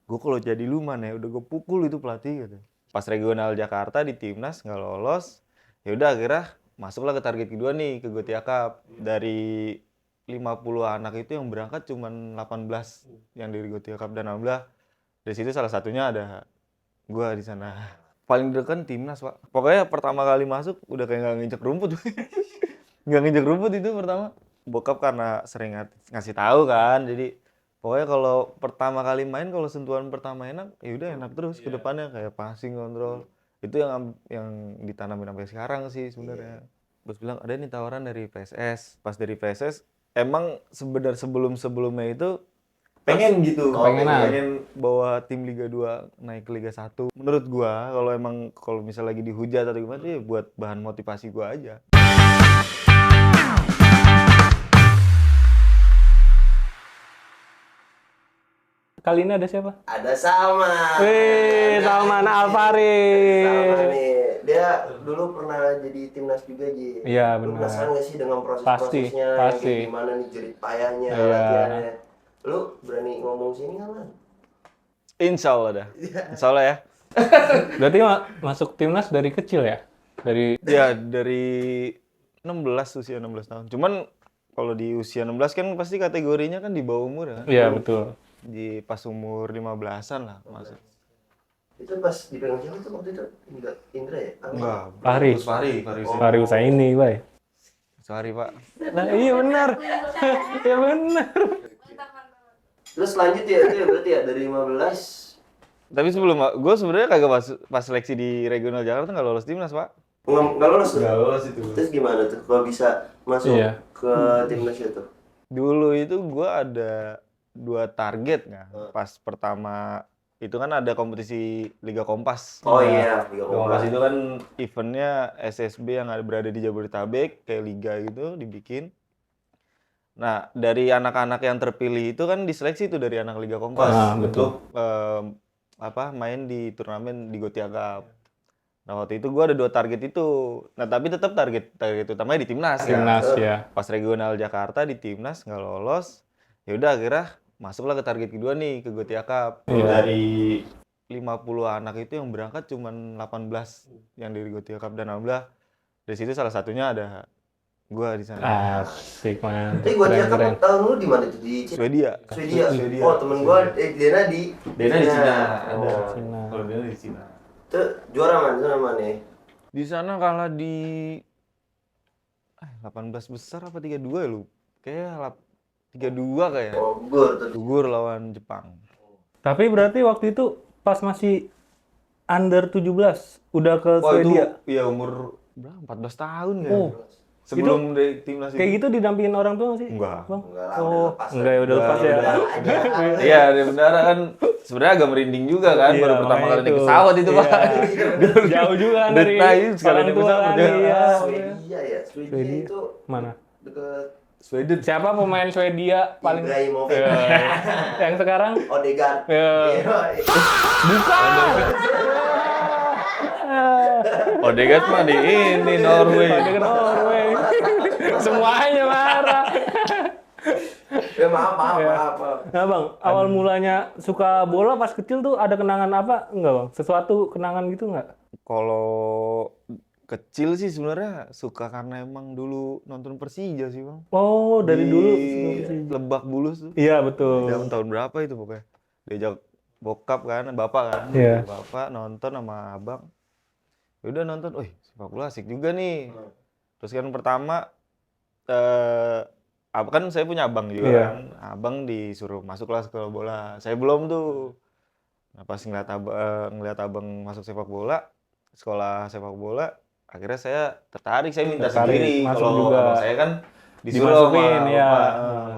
gue kalau jadi Luman ya udah gue pukul itu pelatih gitu. Pas regional Jakarta di timnas nggak lolos, ya udah akhirnya masuklah ke target kedua nih ke Gotia Cup. Dari 50 anak itu yang berangkat cuman 18 yang dari Gotia Cup, dan alhamdulillah dari situ salah satunya ada gue di sana. Paling dekat timnas pak. Pokoknya pertama kali masuk udah kayak nggak nginjek rumput. Nggak nginjek rumput itu pertama. Bokap karena sering ngasih tahu kan, jadi pokoknya kalau pertama kali main, kalau sentuhan pertama enak, ya udah enak terus ke depannya kayak passing, kontrol. Itu yang ditanamin sampai sekarang sih sebenarnya. Bos bilang ada nih tawaran dari PSS. Pas dari PSS emang sebenarnya sebelum-sebelumnya itu pengen gitu, pengen bawa tim Liga 2 naik ke Liga 1. Menurut gua kalau misalnya lagi dihujat atau gimana ya buat bahan motivasi gua aja. Kali ini ada siapa? Ada Salman. Wih, Salman Alfaris. Salman nih, dia dulu pernah jadi timnas juga, Ji. Iya, Lu benar. penasaran nggak sih dengan proses-prosesnya, yang Pasti. kayak gimana nih jerit payahnya, Iya. latihannya? Lu berani ngomong sini nggak, Man? Insya Allah dah. Insya Allah ya. Berarti masuk timnas dari kecil ya? Dari Dari usia 16 tahun. Cuman kalau di usia 16 kan pasti kategorinya kan di bawah umur ya. Iya, betul. Di pas umur 15-an lah masuk. Itu pas dipegang siapa tuh waktu itu? Indra ya? Enggak. Fahri. Fahri Husaini, Bay. Sorry, Pak. Nah, iya benar. Iya benar. Terus lanjut ya, itu ya berarti ya dari 15. Tapi sebelum gue sebenarnya kagak pas seleksi di regional Jakarta nggak lolos timnas, Pak. Nggak lolos tuh? Nggak lolos itu. Terus gimana tuh kalau bisa masuk ke timnas itu? Dulu itu gue ada 2 target nggak. Pas pertama itu kan ada kompetisi Liga Kompas. Oh iya, Liga Kompas Kompas. itu kan eventnya SSB yang berada di Jabodetabek, kayak liga gitu dibikin. Nah, dari anak-anak yang terpilih itu kan diseleksi itu dari anak Liga Kompas untuk main di turnamen di Gotia Cup. Nah, waktu itu gue ada 2 target itu. Nah, tapi tetap target utamanya di timnas. Timnas ya. Pas regional Jakarta di timnas nggak lolos, ya udah akhirnya masuklah ke target kedua nih ke Gotia Cup. Dari 50 anak itu yang berangkat cuman 18 yang dari Gotia Cup, dan alhamdulillah dari situ salah satunya ada gua di sana. Asik, man. Tapi gua dia kan tahun lu di mana tuh? Di Swedia. Oh, temen gua Dena di Cina. Oh. Cina. Kalau Dena di Cina. Tuh juara mana nih? Di sana kalah di 18 besar apa 32 ya lu? Kayak 32 kayak. Oh, Gugur lawan Jepang. Tapi berarti waktu itu pas masih under 17 udah ke Swedia. Itu ya umur berapa? 14 tahun ya. Oh. Sebelum dari timnas itu. Kayak gitu didampingin orang tua nggak sih? Enggak. Bang? Enggak lah, Oh, udah lepas enggak ya udah lepas ya. Iya, dari bendara kan sebenarnya agak merinding juga kan, Iya, baru pertama makanya kali naik itu. pesawat itu, Pak. Jauh juga kan dari sekali orang naik tua pesawat kan. perjalanan. Iya. Swedia ya, Swedia itu Mana? deket Sweden. Siapa pemain Swedia paling Ibrahimovic. yang sekarang? Odegaard. Ya. Iya. Bukan. Odegaard mah di ini Norway. Ke Norway. Semuanya marah. Ya maaf. Nah bang, awal mulanya suka bola pas kecil tuh ada kenangan apa enggak bang? Sesuatu kenangan gitu enggak? Kalau kecil sih sebenarnya suka karena emang dulu nonton Persija sih, Bang. Oh, dari dulu. Lebak Bulus tuh. Iya betul. Tahun berapa itu pokoknya. Diajak bokap kan, bapak kan. Iya. Bapak nonton sama abang. Ya udah nonton, sepak bola asik juga nih. Terus kan pertama kan saya punya abang juga kan. Abang disuruh masuk kelas sekolah bola. Saya belum tuh. Nah, pas ngeliat abang masuk sepak bola, sekolah sepak bola, akhirnya saya tertarik, saya minta sendiri. Kalau abang saya kan disuruh sama ya.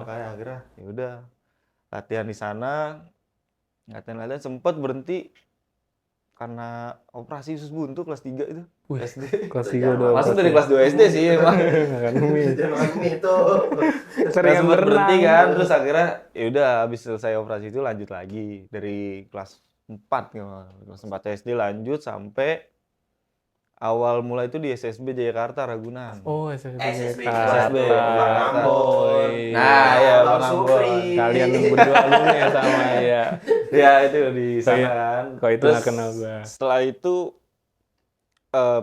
Makanya akhirnya ya udah latihan di sana. Latihan sempat berhenti karena operasi usus buntu kelas 3 itu. SD. Kelas 3 udah. Masuk dari kelas 2 SD sih emang. Jangan itu. Sering berhenti kan, terus akhirnya ya udah habis selesai operasi itu lanjut lagi dari kelas 4 kelas 4 SD lanjut sampai awal mulai itu di SSB Jakarta Ragunan. Oh, SSB. Nah, ya Bang Supri. Ambon. Kalian berdua alumni ya sama ya. Ya itu di sana iya. kan. Kalau itu Terus nggak kenal gua. setelah itu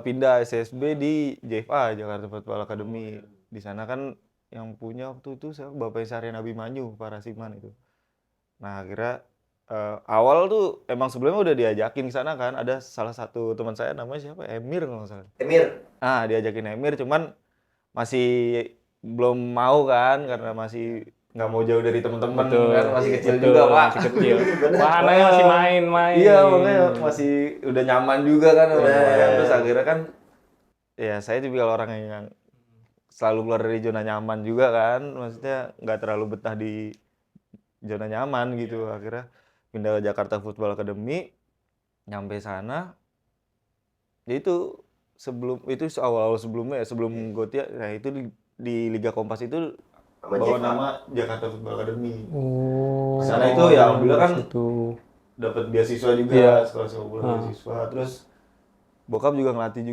pindah SSB di JFA, Jakarta Football Academy. Di sana kan yang punya waktu itu Bapak Syarian Abimanyu, Pak Rasiman itu. Nah akhirnya awal tuh emang sebelumnya udah diajakin ke sana kan. Ada salah satu teman saya namanya siapa? Emir kalau nggak salah. Emir. Diajakin Emir cuman masih belum mau kan karena masih nggak mau jauh dari teman-teman Betul. kan masih kecil Betul, juga Pak. masih kecil. Wahananya masih main-main. Iya makanya masih udah nyaman juga kan sama Bener. semuanya. Terus akhirnya kan ya saya tipikal orang yang selalu keluar dari zona nyaman juga kan. Maksudnya nggak terlalu betah di zona nyaman gitu. Akhirnya pindah ke Jakarta Football Academy. Nyampe sana ya itu awal-awal sebelumnya ya sebelum Gotia nah itu di Liga Kompas itu Sama bawa JFA. nama Jakarta Football Academy. Oh. Sana itu ya alhamdulillah kan Itu. dapat beasiswa juga Iya. sekolah sepak bola beasiswa terus bokap juga ngelatih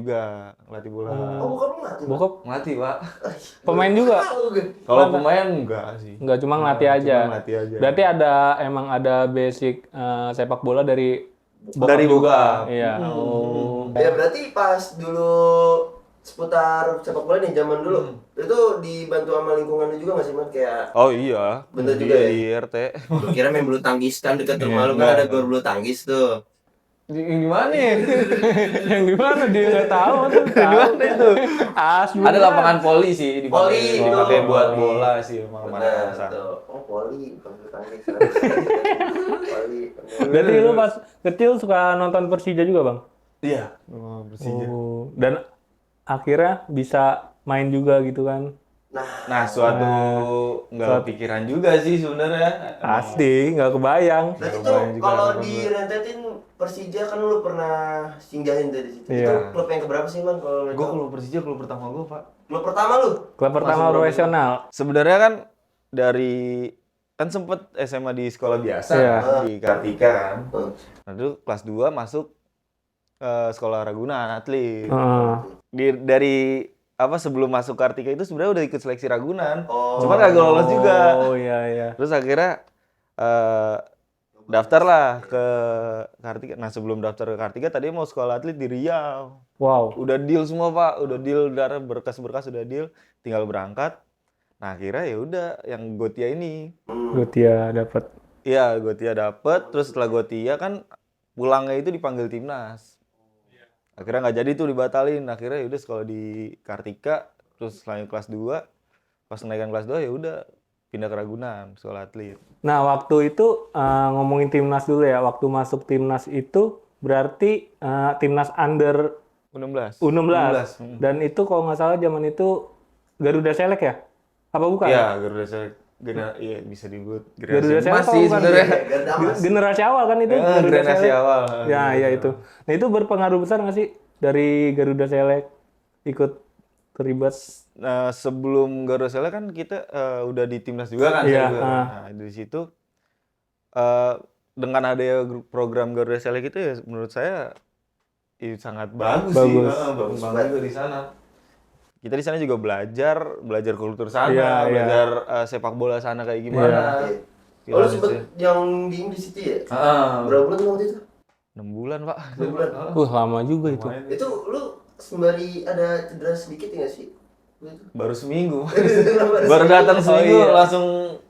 bola. Oh, bukan lu nggak tuh? Bokap Ngelatih Pak. pemain juga. Tahu gue. Kalau pemain enggak sih. Enggak cuma ngelatih aja. Cuma ngelatih aja. Berarti emang ada basic sepak bola dari Dari juga. bokap. Iya. Oh. Ya berarti pas dulu seputar sepak bola nih zaman dulu itu dibantu sama lingkungan lu juga nggak sih man kayak Oh iya. Bener Dia juga ya? di RT. lu kira main bulu tangkis kan dekat rumah lu kan ada gor bulu tangkis tuh. Gimana ya? Yang di mana dia nggak tahu tuh. Di mana itu? Asli. Ada lapangan poli sih Poli, dipakai itu. buat Poli. bola sih emang Benar mana tuh. Oh poli bukan bulu tangkis. Poli. Berarti lu pas kecil suka nonton Persija juga, Bang? Iya. Oh, Persija. Oh. Dan akhirnya bisa main juga gitu kan. Nah, suatu nggak pikiran juga sih sebenarnya. Pasti, nggak kebayang. Berarti Nggak tuh kebayang juga kalau harapan di gue. rentetin Persija kan lu pernah singgahin dari situ. Iya. Itu klub yang keberapa sih man kalau lu Gue tahu? kalau Persija klub pertama gue Pak. Klub pertama lu? Klub pertama Masuk profesional. Sebenarnya kan dari kan sempet SMA di sekolah biasa Iya. kan, di Kartika kan. Hmm. Nah itu kelas 2 masuk sekolah Ragunan atlet. Heeh. Dari apa sebelum masuk Kartika itu sebenarnya udah ikut seleksi Ragunan. Oh. Cuma kagak lolos juga. Oh iya iya. Terus akhirnya daftar lah ke Kartika. Nah sebelum daftar ke Kartika tadi mau sekolah atlet di Riau. Wow. Udah deal semua Pak, udah deal darah berkas-berkas udah deal, tinggal berangkat. Nah akhirnya ya udah yang Gotia ini. Gotia dapat. Iya Gotia dapet, terus setelah Gotia kan pulangnya itu dipanggil timnas. Akhirnya nggak jadi tuh dibatalin. Akhirnya ya udah sekolah di Kartika, terus lanjut kelas 2. Pas kenaikan kelas 2 ya udah pindah ke Ragunan, sekolah atlet. Nah, waktu itu ngomongin timnas dulu ya. Waktu masuk timnas itu berarti timnas under U16. U16. Hmm. Dan itu kalau nggak salah zaman itu Garuda Select ya? Apa bukan? Iya, Garuda Select. Iya bisa disebut Garuda generasi Select emas apa sih bukan? sebenarnya. Gardamas. Generasi awal kan itu? Generasi Select. awal. Ya, ya itu. Nah, itu berpengaruh besar nggak sih dari Garuda Select ikut terlibat? Nah, sebelum Garuda Select kan kita udah di timnas juga kan. Iya, saya juga. Nah, dari situ dengan adanya program Garuda Select itu ya menurut saya sangat bagus sih. Bagus. Bagus banget juga di sana. Kita di sana juga belajar kultur sana, Iya, iya. belajar sepak bola sana kayak gimana. Oh, lu sempet yang di Inggris itu ya? Berapa bulan tuh waktu itu? 6 bulan, Pak. 6 bulan. Lama juga itu. Lumayan. Itu lu sembari ada cedera sedikit nggak sih? Baru seminggu. Baru Baru datang seminggu iya. langsung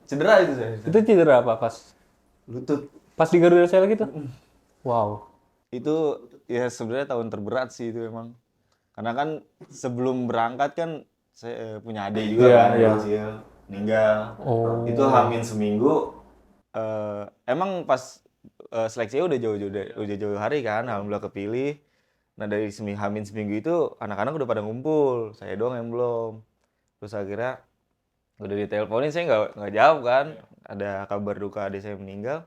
cedera itu saya. Itu cedera apa pas? Lutut. Pas di Garuda Select gitu? Wow. Itu ya sebenarnya tahun terberat sih itu emang. Karena kan sebelum berangkat kan saya punya adik juga Iya, kan iya. kecil, meninggal. Oh. Itu hamin seminggu. Emang pas seleksinya udah jauh-jauh hari kan, alhamdulillah kepilih. Nah dari hamin seminggu itu anak-anak udah pada ngumpul, saya doang yang belum. Terus akhirnya udah diteleponin, saya nggak jawab kan. Ada kabar duka adik saya meninggal.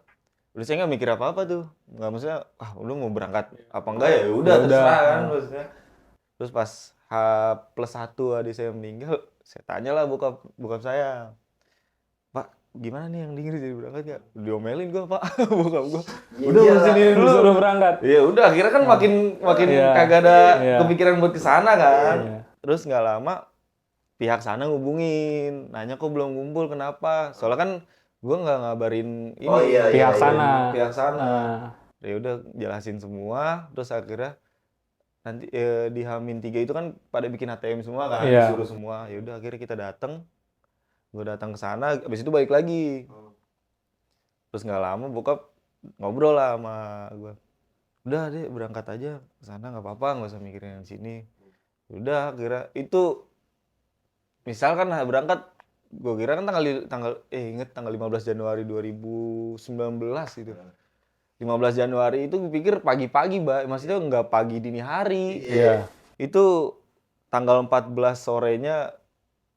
Udah saya nggak mikir apa-apa tuh, nggak maksudnya, lu mau berangkat apa enggak ya udah terserah kan maksudnya. Terus pas H+1 adik saya meninggal, saya tanyalah bokap saya, Pak gimana nih yang di Inggris jadi berangkat nggak? Diomelin gua Pak, bokap gua. Udah Iya, mesti ini dulu. Disuruh berangkat. Ya udah akhirnya kan makin Iya, kagak ada iya. kepikiran buat kesana kan. Iya. Terus nggak lama pihak sana ngubungin, nanya kok belum ngumpul kenapa? Soalnya kan Gue nggak ngabarin ini. Oh, iya, Pihak sana. Pihak sana. Nah, Ya udah jelasin semua, terus akhirnya nanti di H-3 itu kan pada bikin ATM semua kan, Iya. disuruh semua. Ya udah akhirnya kita datang. Gue datang ke sana, habis itu balik lagi. Terus nggak lama bokap ngobrol lah sama gue. Udah deh berangkat aja ke sana nggak apa-apa, nggak usah mikirin yang sini. Udah kira itu misalkan berangkat, gue kira kan inget tanggal 15 Januari 2019 itu. 15 Januari itu gue pikir pagi-pagi, Mbak. Maksudnya nggak pagi dini hari. iya. Itu tanggal 14 sorenya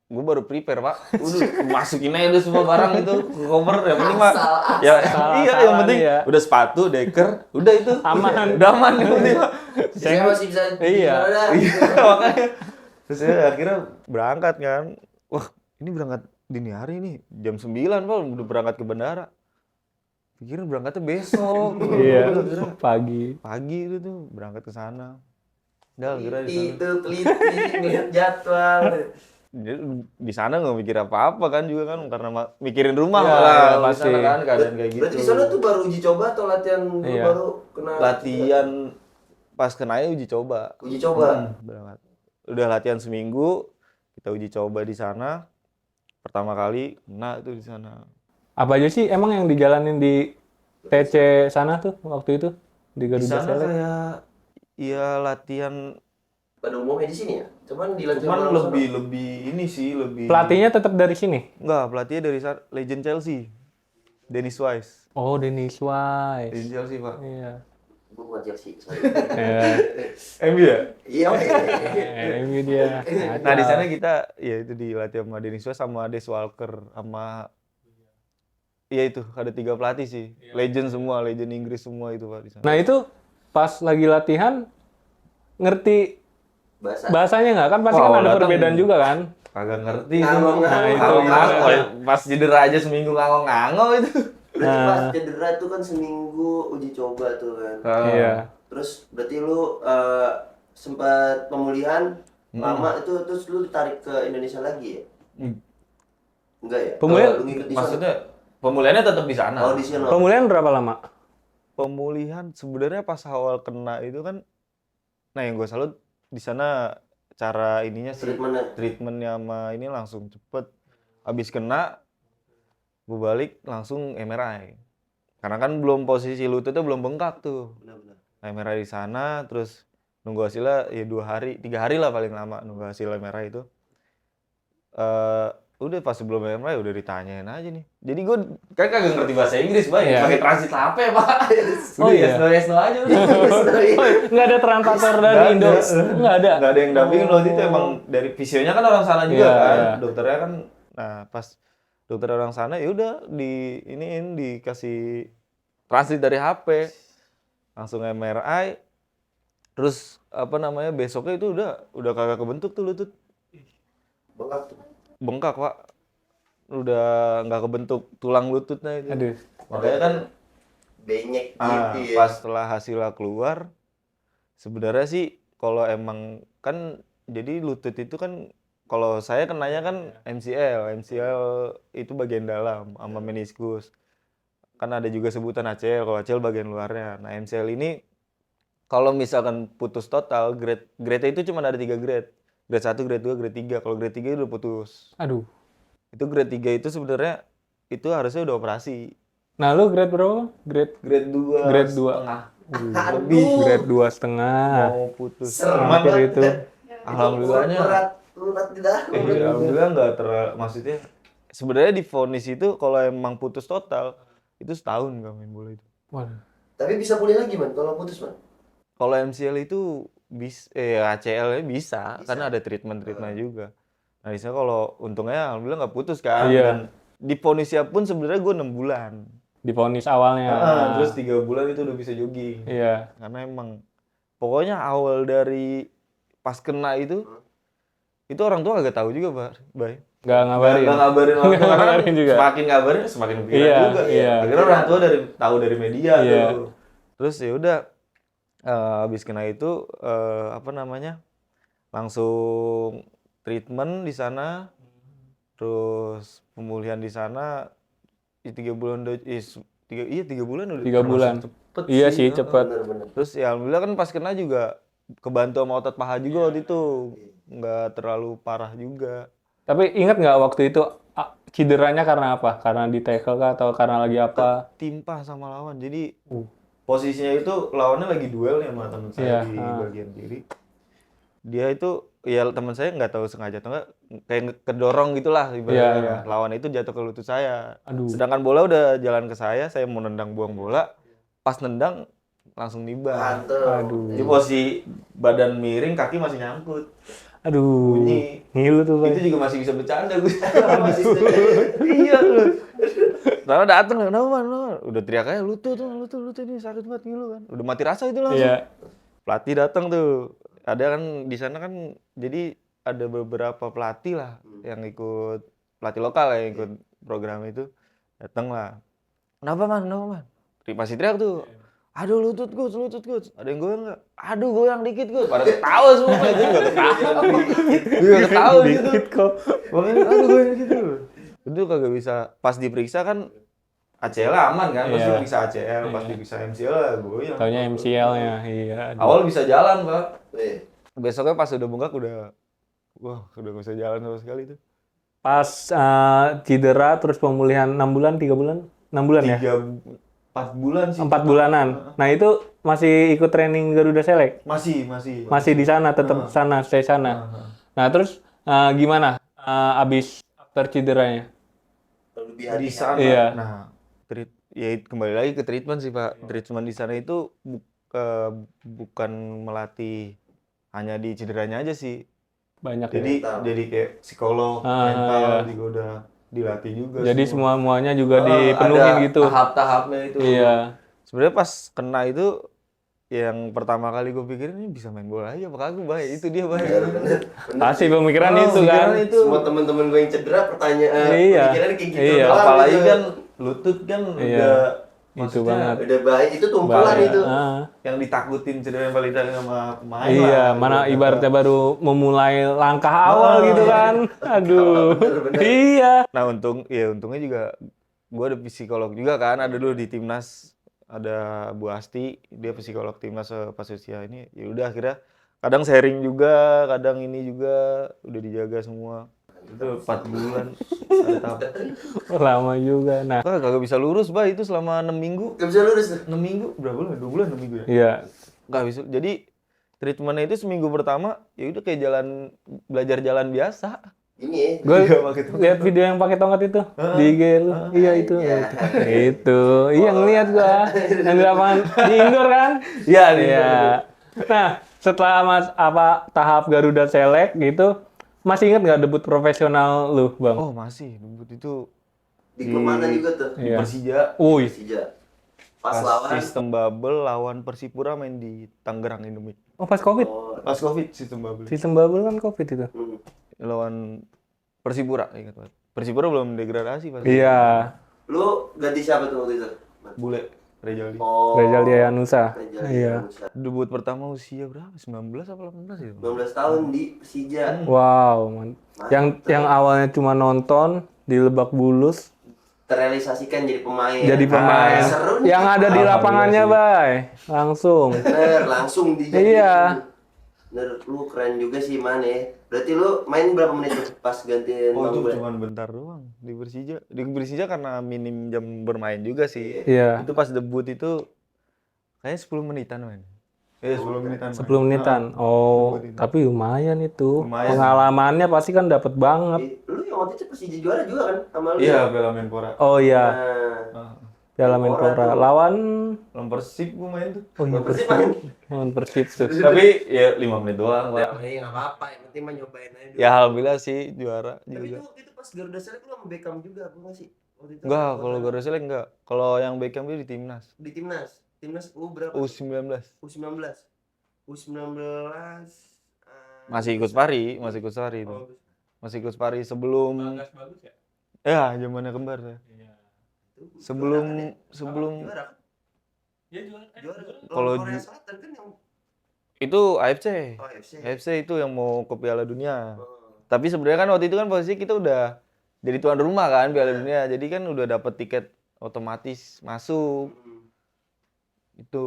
gue baru prepare, Pak. Udah masukin aja udah semua barang itu ke koper. Yang penting mah ya iya, yang penting iya. udah sepatu, deker, udah itu Aman. udah aman yang penting, Pak. Saya masih bisa Iya. Iya, makanya. Terus ya akhirnya berangkat kan. Wah, ini berangkat dini hari nih, jam 9, Pak, udah berangkat ke bandara. Pikirin berangkatnya besok. Iya. Udah, akhirnya Pagi. pagi itu tuh berangkat ke sana. Udah akhirnya di sana. Itu teliti ngeliat jadwal. Di sana nggak mikir apa-apa kan juga kan karena mikirin rumah Iya, lah iya, di pasti. sana kan keadaan kayak gitu. Berarti di sana tuh baru uji coba atau latihan dulu Iya. baru kena Latihan pas kenanya uji coba. uji coba. Berangkat. Udah latihan seminggu, kita uji coba di sana. Pertama kali kena tuh di sana. Apa aja sih emang yang dijalanin di TC sana tuh waktu itu di Di Garuda sana Select? kayak ya latihan, Pada umumnya di sini ya. Cuman dilatih cuman orang lebih ini sih lebih. Pelatihnya tetap dari sini. Enggak, pelatihnya dari legend Chelsea, Dennis Wise. Oh, Dennis Wise. Legend Chelsea, Pak. Iya. Gue bukan Chelsea. sorry. Iya. MU ya? Iya. Ini dia. Nah di sana kita ya itu dilatih sama Dennis Wise sama Des Walker sama iya itu ada 3 pelatih sih, legend semua, legend Inggris semua itu Pak di sana. Nah, itu pas lagi latihan ngerti Bahasa. bahasanya nggak? Kan pasti Wah, kan awal ada datang perbedaan juga kan? Kagak ngerti itu. Ngangong-ngangong. Nah, itu Ngangong-ngangong. gimana? Pas cedera aja seminggu ngangong-ngangong itu. Berarti pas cedera itu kan seminggu uji coba tuh kan. Iya. Terus berarti lu sempat pemulihan lama itu terus lu ditarik ke Indonesia lagi ya? Enggak ya? Pemulihan- Lu ngikut di sana? Maksudnya pemulihannya tetap di sana. Oh di sana. Pemulihan berapa lama? Pemulihan sebenarnya pas awal kena itu kan, nah yang gue salut di sana cara ininya sih, Treatmentnya. treatmentnya sama ini langsung cepet. Abis kena, gue balik langsung MRI. Karena kan belum posisi lututnya belum bengkak tuh. Benar-benar. Nah, MRI di sana, terus nunggu hasilnya ya 2 hari, 3 hari lah paling lama nunggu hasil MRI itu. Udah pas sebelum MRI udah ditanyain aja nih. Jadi gue kan kagak ngerti bahasa Inggris, Bay. Iya. Pakai transit apa ya, Pak? Oh, Udah iya. yes no aja udah. Oh, nggak ada translator dari Nggak Indo? ada. Nggak ada? Nggak ada yang dampingin waktu itu emang dari visionya kan orang sana juga Iya, kan. iya. Dokternya kan, nah pas dokter orang sana ya udah dikasih transit dari HP. Langsung MRI. Terus apa namanya besoknya itu udah kagak kebentuk tuh lutut. Bengkak tuh. Bengkak Pak, udah nggak kebentuk tulang lututnya itu. Aduh. Makanya kan Benyek gitu ya. pas setelah hasilnya keluar, sebenarnya sih kalau emang kan jadi lutut itu kan kalau saya kenanya kan MCL itu bagian dalam sama meniskus. Kan ada juga sebutan ACL, kalau ACL bagian luarnya. Nah MCL ini kalau misalkan putus total, grade itu cuma ada 3 grade. Grade 1, grade 2, grade 3. Kalau grade 3 udah putus. Aduh. Itu grade 3 itu sebenarnya itu harusnya udah operasi. Nah, lu grade berapa? Grade Grade 2 Grade 2. setengah. Lebih. grade 2,5. Mau putus. Serem Cuman Hampir itu. alhamdulillahnya Urat di dalam. alhamdulillah nggak maksudnya sebenarnya divonis itu kalau emang putus total itu setahun nggak main bola itu. Waduh. Tapi bisa pulih lagi man kalau putus man. Kalau MCL itu ACL-nya bisa, karena ada treatment juga. Nah, di sana kalau untungnya alhamdulillah nggak putus kan. Iya. Dan divonisnya pun sebenarnya gue 6 bulan. Divonis awalnya. Terus 3 bulan itu udah bisa jogging. Iya. Karena emang pokoknya awal dari pas kena itu orang tua agak tahu juga, Pak. Bay. Nggak ngabarin. Nggak ngabarin orang tua, karena Ngabarin juga. semakin ngabarin semakin pikiran Iya, juga. iya. Akhirnya orang tua tahu dari media Iya. tuh. Terus ya udah habis kena itu apa namanya? Langsung treatment di sana. Terus pemulihan di sana 3 bulan udah, iya 3 bulan udah 3 bulan. termasuk cepet Iya sih, heeh. cepet. Bener-bener. Terus ya alhamdulillah kan pas kena juga kebantu sama otot paha juga waktu itu, nggak terlalu parah juga. Tapi ingat nggak waktu itu cederanya karena apa? Karena di tackle kah atau karena lagi apa? Timpa sama lawan, jadi posisinya itu lawannya lagi duel nih sama teman saya Iya, di bagian kiri. Dia itu ya teman saya nggak tahu sengaja atau nggak kayak kedorong gitulah ibaratnya. Iya. Lawan itu jatuh ke lutut saya. Aduh. Sedangkan bola udah jalan ke saya mau nendang buang bola, pas nendang langsung nimbang. Mantep. Aduh. Jadi posisi badan miring, kaki masih nyangkut. Aduh. Bunyi. Ngilu tuh, Bay. Itu juga masih bisa bercanda gue. Masih setuju. Iya lu. Lalu dateng, kenapa man? Udah teriak aja, lutut ini sakit banget ngilu kan. Udah mati rasa itu langsung. Iya. Pelatih datang tuh. Ada kan di sana kan jadi ada beberapa pelatih lah yang ikut, pelatih lokal yang ikut program itu. Datang lah. Kenapa man? Masih teriak tuh. Aduh lutut gue. Ada yang goyang nggak? Aduh goyang dikit gue. Pada ketawa semua. Gue nggak ketawa. Gue nggak ketawa gitu. Dikit kok. Makanya aduh goyang dikit tuh. Itu kagak bisa. Pas diperiksa kan ACL aman kan, pasti Iya. bisa ACL, pas diperiksa MCL lah goyang. Taunya MCL-nya. Iya. Aduh. Awal bisa jalan pak. Wih, Besoknya pas udah bengkak udah nggak bisa jalan sama sekali tuh. Pas cedera terus pemulihan 6 bulan, 3 bulan? 6 bulan ya? 4 bulan sih. 4 bulanan. Nah itu masih ikut training Garuda Select? Masih. Masih di sana, tetap sana, stay sana. Nah terus gimana abis after cederanya? lebih Di hati. sana. Iya. Nah, kembali lagi ke treatment sih pak. Treatment di sana itu bukan melatih hanya di cederanya aja sih. Banyak Jadi ya? jadi kayak psikolog, mental juga udah dilatih juga. Jadi semua. semuanya juga dipenuhin ada gitu? tahap-tahapnya itu. Iya. Sebenarnya pas kena itu yang pertama kali gue pikirin ini bisa main bola aja apa kagak baik. Itu dia baik. Bener. Pasti pemikiran Oh, itu kan? pikiran itu. Semua teman-teman gue yang cedera pertanyaan Iya. pikirannya kayak gitu Iya. doang Apalagi gitu. kan lutut kan Iya. udah Itu maksudnya banget. Udah baik, itu tumpulan Bahaya. itu. yang ditakutin cedera yang paling sama pemain Iya, lah. mana Gitu. ibaratnya baru memulai langkah awal gitu kan. Aduh. Bener-bener. Iya. Nah untungnya juga gue ada psikolog juga kan, ada dulu di timnas ada Bu Asti, dia psikolog timnas pas usia ini. Ya udah akhirnya kadang sharing juga, kadang ini juga udah dijaga semua. Itu 4 bulan ada tahap. Lama juga. Nah, Kagak bisa lurus, Bah, itu selama 6 minggu. Gak bisa lurus tuh. 6 minggu berapa bulan? 2 bulan 6 minggu ya? iya. Nggak bisa. Jadi treatmentnya itu seminggu pertama ya udah kayak belajar jalan biasa. Ini ya. Gue Iya, pakai tongkat. lihat video yang pakai tongkat itu di IG lu. Iya itu. Iya. Itu. Iya ngeliat gua. Yang di lapangan di indoor kan? Iya, Iya. Nah, setelah tahap Garuda Select gitu, masih ingat nggak debut profesional lu, Bang? Oh, masih. Debut itu Di klub mana juga tuh? di Iya. Persija. Wih, Persija. Pas Pas lawan. sistem bubble lawan Persipura main di Tangerang Indomie. oh pas Covid. Oh, Pas Covid sistem bubble. Sistem bubble kan Covid itu. Lawan Persipura ingat banget. Persipura belum degradasi pas. Iya. Lu ganti siapa tuh waktu itu? Bule Rejaldi. Oh, Rezal Dianusa. Rezal Iya. Dianusa. Debut pertama usia berapa? 19 apa 18 ya? 19 tahun di Persija. Wow, yang awalnya cuma nonton di Lebak Bulus Terrealisasikan jadi pemain. jadi pemain. Seru nih. Yang ada di lapangannya, Alhamdulillah Bay. Langsung. Bener, langsung di. Iya. Bener, lu keren juga sih Mane. Berarti lu main berapa menit tuh pas gantiin Oh, Bang itu Bule? cuma bentar doang di Persija. Di Persija karena minim jam bermain juga sih. Iya. Itu pas debut itu kayaknya 10 menitan main. 10 menitan. 10 menitan. Oh, tapi lumayan itu. Lumayan. Pengalamannya pasti kan dapat banget. Lu yang waktu itu Persija juara juga kan sama lu? Iya, Piala Menpora. Oh iya, Nah, Piala Menpora. Lawan Lawan Persib gua main tuh. oh iya Persib Persib. main. Lawan Persib tuh. Tapi ya 5 menit doang, Pak. Iya nggak apa-apa, yang penting mah nyobain aja dulu. Ya alhamdulillah sih juara Tapi juga. itu waktu itu pas Garuda Select lu sama Beckham juga, bukan sih? Waktu itu Enggak, kalau Garuda Select enggak. Kalau yang Beckham dia di timnas. di timnas U berapa? U19. U19. U19 Masih ikut Spari itu. Oh, Masih ikut Spari sebelum bagus ya? ya zamannya kembar ya. Iya. itu Sebelum juara. Ya juara. Juara. Kalau Lawan Korea ju- Selatan kan yang itu AFC. AFC. AFC itu yang mau ke Piala Dunia. Oh. Tapi sebenarnya kan waktu itu kan posisi kita udah jadi tuan rumah kan Piala Dunia. Jadi kan udah dapat tiket otomatis masuk itu.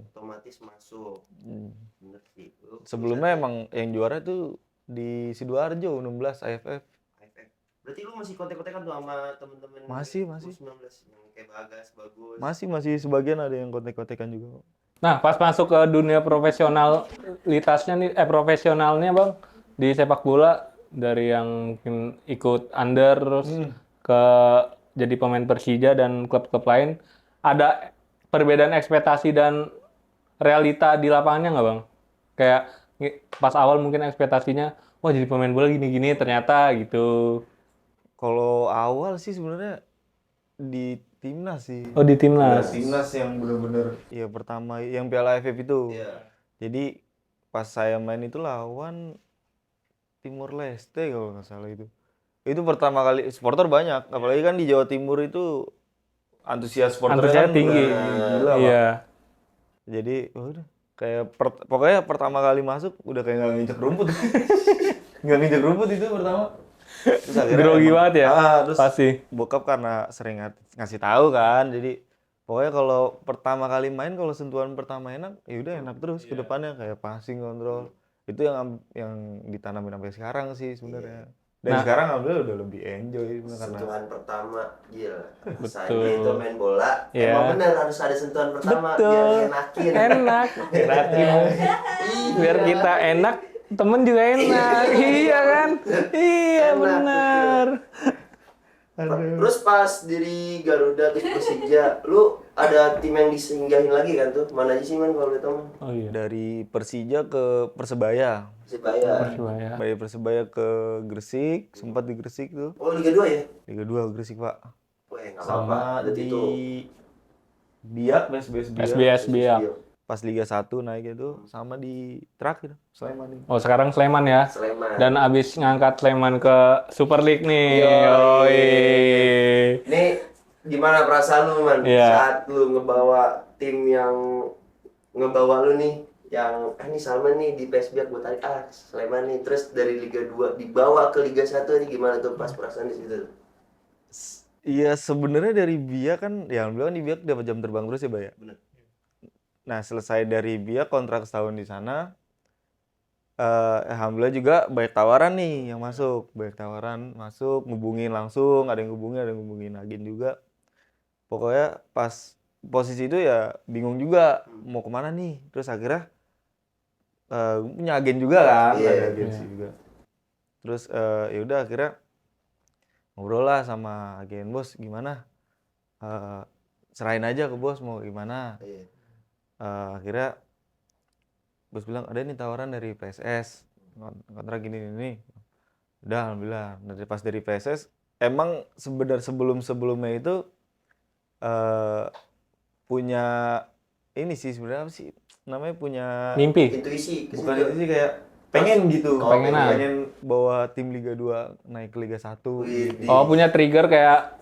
Otomatis masuk. Hmm. Bener sih. Lu Sebelumnya bisa- emang yang juara tuh di Sidoarjo 16 AFF. AFF. Berarti lu masih kontak-kontakan tuh sama temen-temen Masih. U19 yang kayak Bagas, Bagus. Masih sebagian ada yang kontek-kontekan juga. Nah, pas masuk ke dunia profesionalitasnya nih, profesionalnya Bang, di sepak bola dari yang mungkin ikut under terus ke jadi pemain Persija dan klub-klub lain, ada perbedaan ekspektasi dan realita di lapangannya nggak Bang? Kayak pas awal mungkin ekspektasinya, wah jadi pemain bola gini-gini, ternyata gitu. Kalau awal sih sebenarnya di timnas sih. Oh di timnas. Timnas yang bener-bener ya pertama yang Piala AFF itu. Iya. Jadi pas saya main itu lawan Timor Leste kalau nggak salah itu. Itu pertama kali supporter banyak, apalagi kan di Jawa Timur itu antusias supporternya Antusiasnya kan tinggi. gila, Pak. Iya. Jadi udah kayak pokoknya pertama kali masuk udah kayak nggak nginjek rumput. Nggak nginjek rumput itu pertama. Terus akhirnya Grogi emang- banget ya. terus Pasti. bokap karena sering ngasih tahu kan, jadi pokoknya kalau pertama kali main kalau sentuhan pertama enak, ya udah enak terus ke depannya kayak passing, kontrol. Itu yang ditanamin sampai sekarang sih sebenarnya. Dan Nah. sekarang alhamdulillah udah lebih enjoy karena Sentuhan pertama, gila. Betul. Rasanya itu main bola, Iya. emang bener harus ada sentuhan pertama Betul. biar enakin. Enak. Biar kita enak, temen juga enak. Iya kan? Iya Enak, benar. Terus pas diri Garuda terus Persija, lu ada tim yang disinggahin lagi kan tuh? Mana aja sih man kalau lu tahu man? Oh iya. dari Persija ke Persebaya. Persibaya. Persibaya. Dari Persebaya ke Gresik, sempat di Gresik tuh. Oh Liga 2 ya? Liga 2 Gresik, Pak. Wah nggak apa-apa. Sama Berarti di itu Biak, SBS Biak. SBS Biak. Pas Liga 1 naik itu sama di terakhir Sleman ini. Oh sekarang Sleman ya. Sleman. Dan abis ngangkat Sleman ke Super League nih. Yoi. Yoi. Ini gimana perasaan lu man Iya. saat lu ngebawa tim yang ngebawa lu nih yang ini Salman nih di PSBK gue tarik Sleman nih terus dari Liga 2 dibawa ke Liga 1 ini gimana tuh pas perasaan di situ? Iya sebenarnya dari Biak kan, ya alhamdulillah kan di Biak dapat jam terbang terus ya, Bay. Bener. Nah selesai dari Biak kontrak setahun di sana, alhamdulillah juga banyak tawaran nih yang masuk, ngubungin langsung, ada yang ngubungin agen juga. Pokoknya pas posisi itu ya bingung juga mau kemana nih, terus akhirnya punya agen juga kan, Iya. ada agensi juga. Terus ya udah akhirnya ngobrol lah sama agen, bos gimana? Serahin aja ke bos mau gimana. Iya. Akhirnya bos bilang ada nih tawaran dari PSS kontrak gini. Udah alhamdulillah. Dari PSS emang sebelumnya itu punya ini sih sebenarnya apa sih namanya, punya Mimpi. Intuisi ke bukan situ. itu sih, kayak pengen gitu. Oh, pengen. Bawa tim Liga 2 naik ke Liga 1. Widih. Oh punya trigger kayak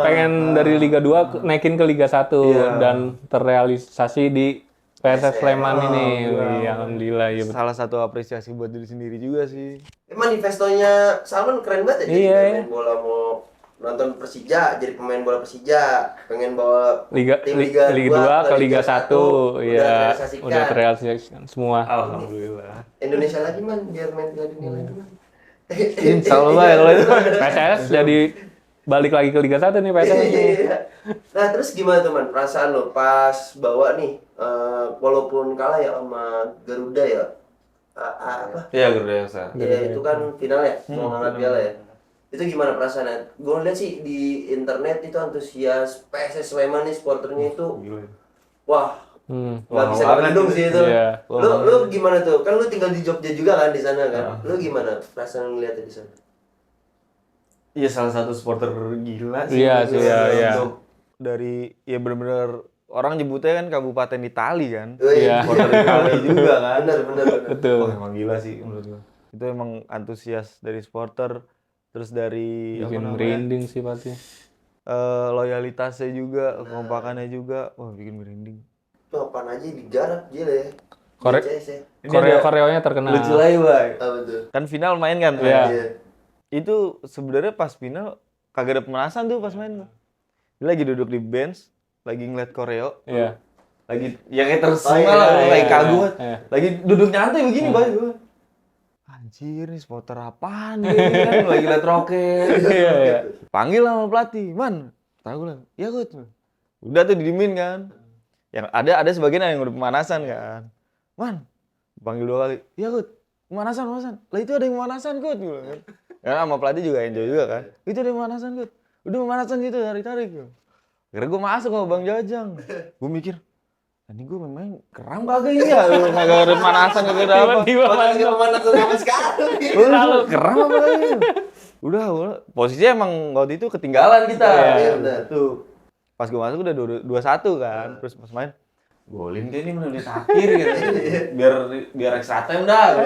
pengen dari Liga 2 naikin ke Liga 1 Iya. dan terrealisasi di PSS Sleman ini. Alhamdulillah. Wih, alhamdulillah ya betul. Salah satu apresiasi buat diri sendiri juga sih. Manifestonya Salman keren banget ya. Jadi Iya, pengen iya. main bola mau nonton Persija, jadi pemain bola Persija, pengen bawa Liga tim Liga 2 ke Liga 1 ya terrealisasikan. udah terrealisasikan semua. Alhamdulillah. Indonesia lagi man biar main Piala Dunia lagi man. Insya Allah ya kalau itu. PSS jadi balik lagi ke Liga 1 nih PSS. Iya. Nah terus gimana teman perasaan lo pas bawa nih walaupun kalah ya sama Garuda ya apa Iya Garuda Elsa. ya itu kan final ya mau ngangkat piala ya itu gimana perasaannya? Gue lihat sih di internet itu antusias PSS Sleman nih supporternya itu Gila. wah Hmm. nggak bisa Wah, dibendung sih itu. Iya. Lu gimana tuh? Kan lu tinggal di Jogja juga kan di sana kan? Lu gimana perasaan ngeliatnya di sana? Iya salah satu supporter gila sih. Iya sih, iya. Untuk dari ya benar-benar orang nyebutnya kan kabupaten Itali kan. Iya. Supporter Itali juga kan. Bener. Betul. Wah emang gila sih menurut gua. Itu emang antusias dari supporter, terus dari Bikin merinding sih pasti. loyalitasnya juga, kekompakannya juga, wah bikin merinding. Tuh apaan aja digarap gila ya. Korek. CS ya. Koreonya terkenal. Lucu lagi, Bay. Apa tuh? Kan final main kan. Iya. Iya. Itu sebenarnya pas final kagak ada pemanasan tuh pas main. Dia lagi duduk di bench, lagi ngeliat koreo, Iya. lagi ya kayak terus Oh, iya, lah, iya, lagi iya, kagum, iya. lagi duduk nyantai begini Bay. Gua, anjir nih spotter apaan dia ini kan lagi liat roket. Iya, iya. Panggil sama pelatih, man, tahu lah, ya coach. Udah tuh didimin kan. Yang ada sebagian yang udah pemanasan kan. Man, panggil 2 kali, ya coach, pemanasan. Lah itu ada yang pemanasan coach gitu kan. Ya sama pelatih juga enjoy juga kan. Itu ada yang pemanasan coach. Udah pemanasan gitu tarik-tarik. Kira gue masuk sama Bang Jajang. Gue mikir, ini gue memang keram kagak ini ya? Kagak ada pemanasan, kagak ada apa. Tiba-tiba Padahal masuk. mana sama sekali. Lalu keram apa kagak? Udah, posisinya emang waktu itu ketinggalan kita. Iya, benar. Tuh. Pas gue masuk udah 2-1 kan. Terus pas main, golin kayak ini menit akhir gitu. Biar extra time dah.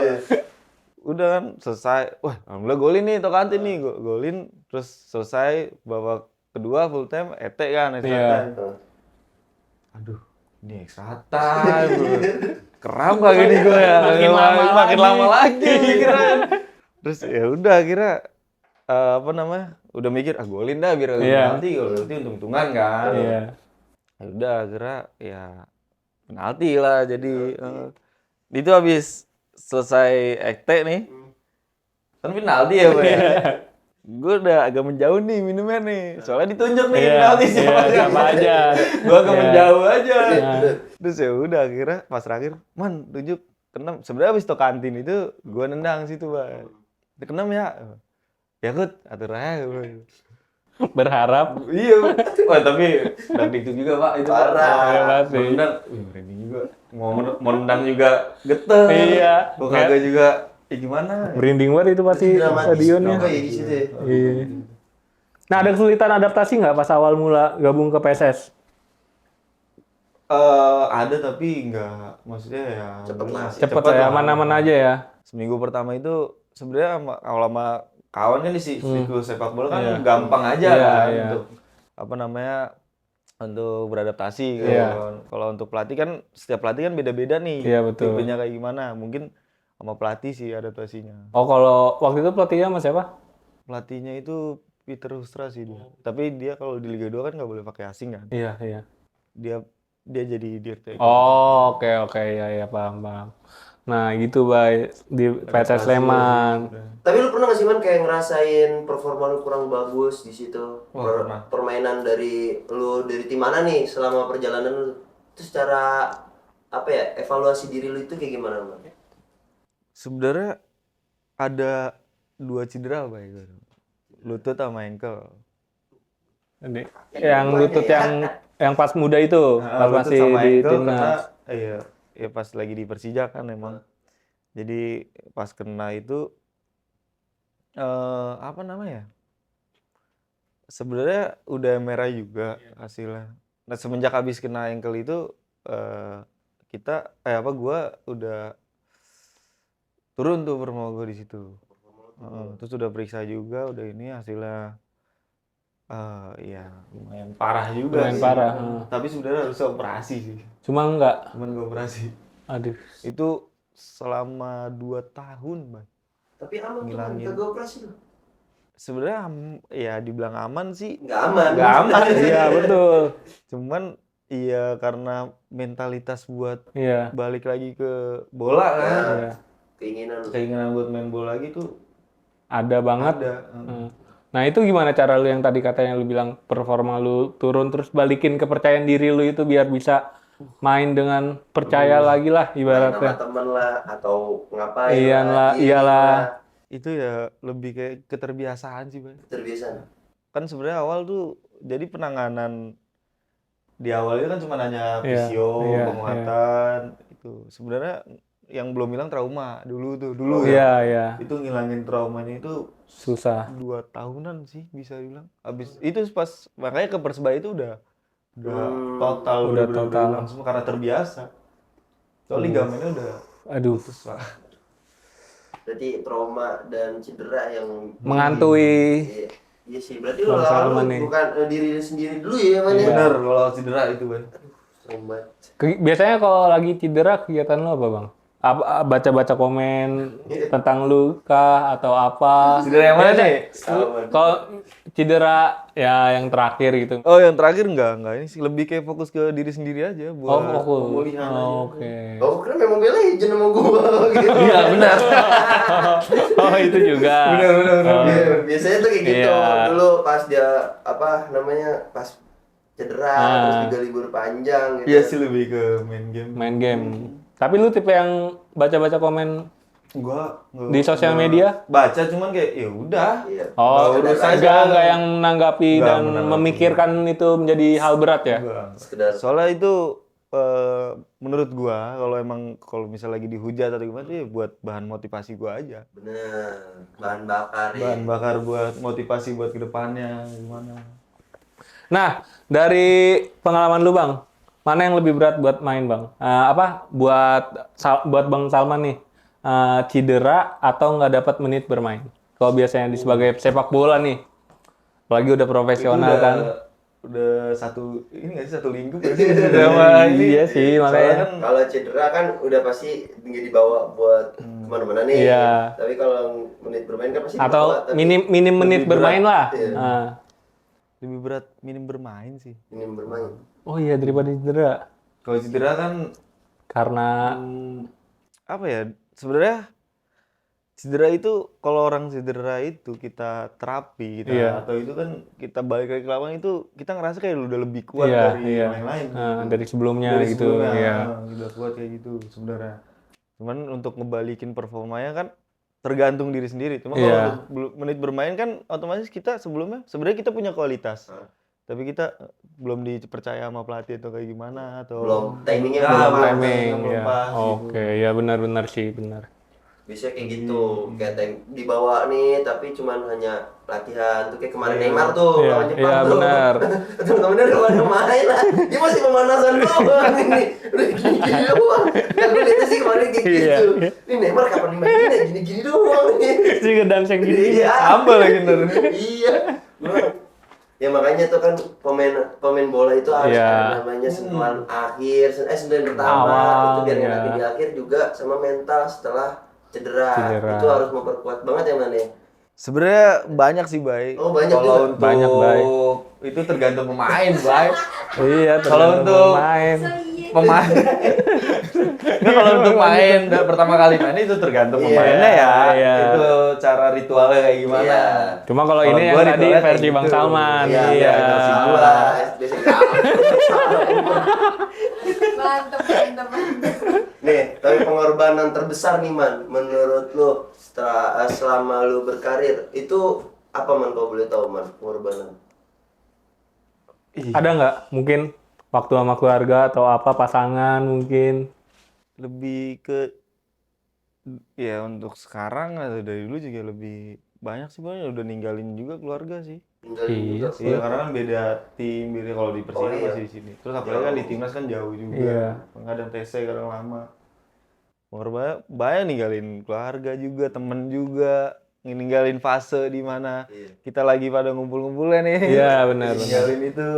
Udah kan selesai. Wah, alhamdulillah golin nih Tokanti nih. Golin terus selesai babak kedua full time kan extra Iya. time. Aduh, ini extra time. Keram kagak nih gue ya. Makin lama lagi pikiran. Terus ya udah kira apa namanya? Udah mikir golin dah biar Iya. penalti, kalau nanti untung-untungan kan. Iya. Ya udah kira ya penalti lah jadi itu habis selesai ekte nih. Kan penalti ya, Pak. Gue udah agak menjauh nih minumnya nih. Soalnya ditunjuk nih Iya, penalti iya, siapa aja. Gue agak Iya. menjauh aja. Nah. Terus ya udah akhirnya pas terakhir, man tunjuk keenam. Sebenarnya habis to kantin itu gue nendang situ, Pak. Keenam ya. Ya Kut, atur aja. Berharap. Iya. Wah tapi dan itu juga Pak itu. Pak. Parah. Iya, pasti. Bener. Merinding juga. Mau nendang juga geter. Iya. Kok kagak juga. Gimana? Merinding banget itu pasti Dramatis stadionnya. juga ya di situ ya. Iya. Nah, ada kesulitan adaptasi nggak pas awal mula gabung ke PSS? Ada tapi nggak, maksudnya ya Cepet lah. Cepet ya, aman-aman aja ya. Seminggu pertama itu sebenarnya kalau sama kawan kan di siklus sepak bola kan Iya. gampang aja Iya, kan iya. untuk apa namanya untuk beradaptasi kan. Iya. Kalau untuk pelatih kan setiap pelatih kan beda-beda nih. Iya, betul. Tipenya kayak gimana? Mungkin sama pelatih sih adaptasinya. Oh, kalau waktu itu pelatihnya sama siapa? Pelatihnya itu Peter Hustra sih dia. Tapi dia kalau di Liga 2 kan nggak boleh pakai asing kan. Iya, iya. Dia jadi dirtek. Oh, oke, ya, paham. Nah, gitu, Bay, di PSS Sleman. Tapi lu pernah gak sih Man kayak ngerasain performa lu kurang bagus di situ? Wah, pernah. Permainan dari lu dari tim mana nih selama perjalanan lu? Terus secara apa ya? Evaluasi diri lu itu kayak gimana, Man? Sebenarnya ada 2 cedera Pak. Lutut sama ankle. Yang lutut yang pas muda itu, pas Lutut masih sama di ankle timnas. kena, ya pas lagi di Persija kan emang. Jadi pas kena itu apa namanya? Sebenarnya udah merah juga hasilnya. Nah, semenjak habis kena ankle itu gua udah turun tuh performa gua di situ. Terus udah periksa juga, udah ini hasilnya ya lumayan parah juga Lumayan sih. parah, Tapi sebenarnya harus operasi sih. Cuma enggak. Cuman gak operasi. Aduh. Itu selama 2 tahun, Bang. Tapi aman tuh, Man. Ngilangin. Kagak operasi lu. Sebenarnya ya dibilang aman sih. Nggak aman. Nggak aman. Iya, betul. Cuman iya karena mentalitas buat Iya. balik lagi ke bola kan. Iya. Keinginan Buat main bola lagi tuh Ada banget. ada. Nah, itu gimana cara lu yang tadi katanya lu bilang performa lu turun terus balikin kepercayaan diri lu itu biar bisa main dengan percaya lagi lah main sama ibaratnya. temen lah atau ngapain Iyalah. Itu ya lebih kayak keterbiasaan sih, Bang. terbiasa. Kan sebenarnya awal tuh jadi penanganan di awalnya kan cuma nanya Iya, fisio, iya, penguatan itu. Sebenarnya yang belum hilang trauma dulu Iya, iya. Itu ngilangin traumanya itu Susah. 2 tahunan sih bisa dibilang. Habis itu pas makanya ke Persebaya itu udah total Udah bener-bener total. hilang semua karena terbiasa. Soalnya ligamennya udah Aduh. putus, Pak. Berarti trauma dan cedera yang Menghantui. Iya, iya sih. Berarti lu Bang lawan Salman lu nih. bukan diri sendiri dulu ya, Man ya. Bener kalau cedera itu, Bang. Serem banget. Biasanya kalau lagi cedera kegiatan lu apa, Bang? baca-baca komen tentang lu kah atau apa? Cedera yang mana nih? Kalau cedera ya yang terakhir gitu. Oh, yang terakhir enggak ini sih lebih kayak fokus ke diri sendiri aja buat Fokus. pemulihan aja. Oke. Oh, keren memang Mobile Legends sama gua gitu. Iya, benar. Oh, itu juga. Benar. Oh. Iya, biasanya tuh kayak gitu. Iya. Dulu pas dia apa namanya? Pas cedera terus juga libur panjang gitu. Iya sih lebih ke main game. Main game. Tapi lu tipe yang baca-baca komen Gua di sosial media? baca cuman kayak ya udah. Iya. Oh, Urus aja. enggak yang menanggapi Nggak dan menanggapi. memikirkan itu menjadi hal berat ya? Enggak. Sekedar Soalnya itu menurut gua kalau misal lagi dihujat atau gimana tuh ya buat bahan motivasi gua aja. bener bahan bakar ya. Bahan bakar buat motivasi buat kedepannya gimana. Nah, dari pengalaman lu Bang, mana yang lebih berat buat main Bang? Buat Bang Salman nih, cedera atau nggak dapat menit bermain? Kalau biasanya sebagai sepak bola nih, apalagi udah profesional kan? Udah ini nggak sih satu lingkup nggak sih drama ini. Iya sih, Soalnya makanya. kan Kalau cedera kan udah pasti nggak dibawa buat kemana-mana nih. Iya. Tapi kalau menit bermain kan pasti Atau dibawa, tapi minim menit lebih berat. bermain lah. Iya. lebih berat minim bermain sih. ini bermain. Oh iya, daripada cedera. Kalau cedera kan Karena apa ya? Sebenarnya cedera itu kalau orang cedera itu kita terapi Iya. atau itu kan kita balik lagi ke lapangan itu kita ngerasa kayak udah lebih kuat Iya, dari iya. yang lain. Dari sebelumnya Dari gitu. sebelumnya, Iya. udah kuat kayak gitu sebenarnya. Cuman untuk ngebalikin performanya kan tergantung diri sendiri. Cuma kalau Iya. untuk menit bermain kan otomatis kita sebelumnya sebenarnya kita punya kualitas. Tapi kita belum dipercaya sama pelatih atau kayak gimana atau Belum timingnya Ya, belum pas. Timing belum ya. pas gitu. Oke, ya benar-benar sih, benar. Biasanya kayak gitu, kayak dibawa nih tapi cuman hanya latihan tuh kayak kemarin Iya. Neymar tuh Iya, lawan Jepang iya, tuh. benar. Temen-temennya udah pada main lah, dia masih pemanasan doang ini, udah gini-gini doang. Yang gue lihatnya sih kemarin kayak Iya, gitu. iya. Ini Neymar kapan dimainin ya gini-gini doang nih. Si ngedance yang gini. Iya. Ambal lagi ntar. Iya. Ya makanya tuh kan pemain bola itu harus Iya. ada namanya sentuhan akhir, sentuhan pertama Awal, itu biar iya. ngenakin di akhir juga sama mental setelah cedera. Cedera. Itu harus memperkuat banget ya mana. Sebenarnya banyak sih, Bay. Oh, banyak Kalau juga. untuk Banyak, Bay. itu tergantung pemain, Bay. Iya, Kalau tergantung untuk pemain. Pemain. Nggak, kalau untuk main pertama kali main itu tergantung Iya, pemainnya ya. iya. Itu cara ritualnya kayak gimana. Iya. Cuma kalau Kalau ini yang gua tadi ritualnya kayak versi Bang gitu. Salman. Iya, Iya. versi gua. Gua biasanya Mantep, mantep, mantep. nih, tapi pengorbanan terbesar nih Man, menurut lu selama lu berkarir itu apa Man kalau boleh tahu Man pengorbanan? Ada nggak mungkin waktu sama keluarga atau apa pasangan mungkin? Lebih ke ya untuk sekarang atau dari dulu juga lebih banyak sih, Bang, udah ninggalin juga keluarga sih. Tinggalin Iya juga. sih. Iya, karena kan beda tim, beda kalau di Persija Oh, iya. masih di sini. Terus apalagi kan di timnas kan jauh juga. Iya. Kadang TC, kadang lama. Pengorbanan banyak ninggalin keluarga juga, temen juga, ninggalin fase di mana Iya. kita lagi pada ngumpul-ngumpulnya nih. Iya, benar, benar. Ninggalin itu.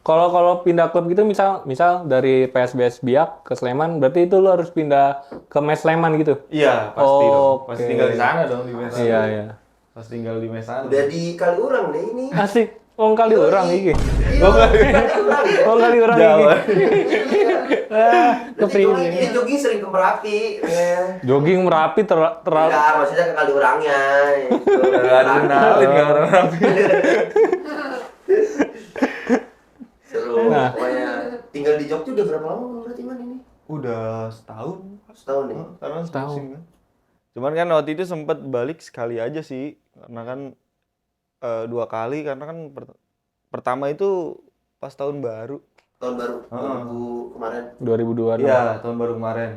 Kalau pindah klub gitu misal dari PSBS Biak ke Sleman, berarti itu lu harus pindah ke Mes Sleman gitu. Iya, pasti dong. Oke. Pasti tinggal di sana dong di Mesan. Iya, iya. Pasti tinggal di Mesan. Udah di Kaliurang deh ini. Asik. Oh, kali orang iki. Iya, Kaliurang ya. Oh, kali orang Jawa. iki. Kepingin. Dia jogging sering ke Merapi. Ya. Jogging Merapi terlalu Enggak, maksudnya ke Kaliurangnya. Gitu. Adrenalin ke orang-orang. Seru. Nah. Pokoknya tinggal di Jogja udah berapa lama berarti Man ini? Udah setahun. Setahun nih. Karena Setahun. musim kan. Cuman kan waktu itu sempat balik sekali aja sih. Karena kan 2 kali karena kan pertama itu pas tahun baru. Tahun baru Heeh. 2000 kemarin. 2002. Iya, tahun baru kemarin.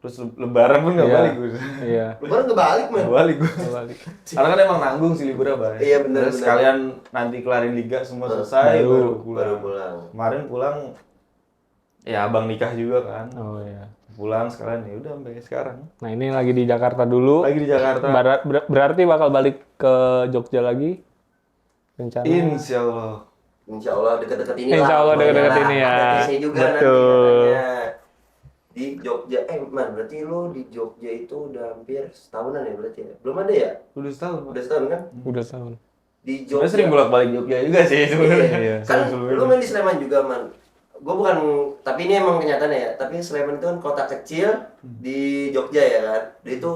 Terus lebaran pun nggak Iya. balik gue. Iya. Lebaran kebalik Man. Nggak balik gue. Balik. Karena kan emang nanggung sih liburnya, Bay. Iya, benar, Terus benar. sekalian nanti kelarin liga semua selesai baru pulang. Baru pulang. Kemarin pulang ya abang nikah juga kan. Oh iya. Pulang sekalian ya udah sampai sekarang. Nah, ini lagi di Jakarta dulu. Lagi di Jakarta. Berarti bakal balik ke Jogja lagi? Rencana? Insya Allah. Insya Allah deket-deket ini Insya Allah lah, pokoknya deket-deket lah. ini ya. Ada TC juga Betul. nanti katanya. Di Jogja, man berarti lu di Jogja itu udah hampir setahunan ya berarti ya? Belum ada ya? Udah setahun. Pak. Udah setahun kan? Udah tahun. Di Sebenarnya Jogja. sering bolak-balik Jogja juga sih sebenarnya. Iya. Kan lu main di Sleman juga man. Gue bukan, tapi ini emang kenyataannya ya. Tapi Sleman itu kan kota kecil di Jogja ya kan. Dia itu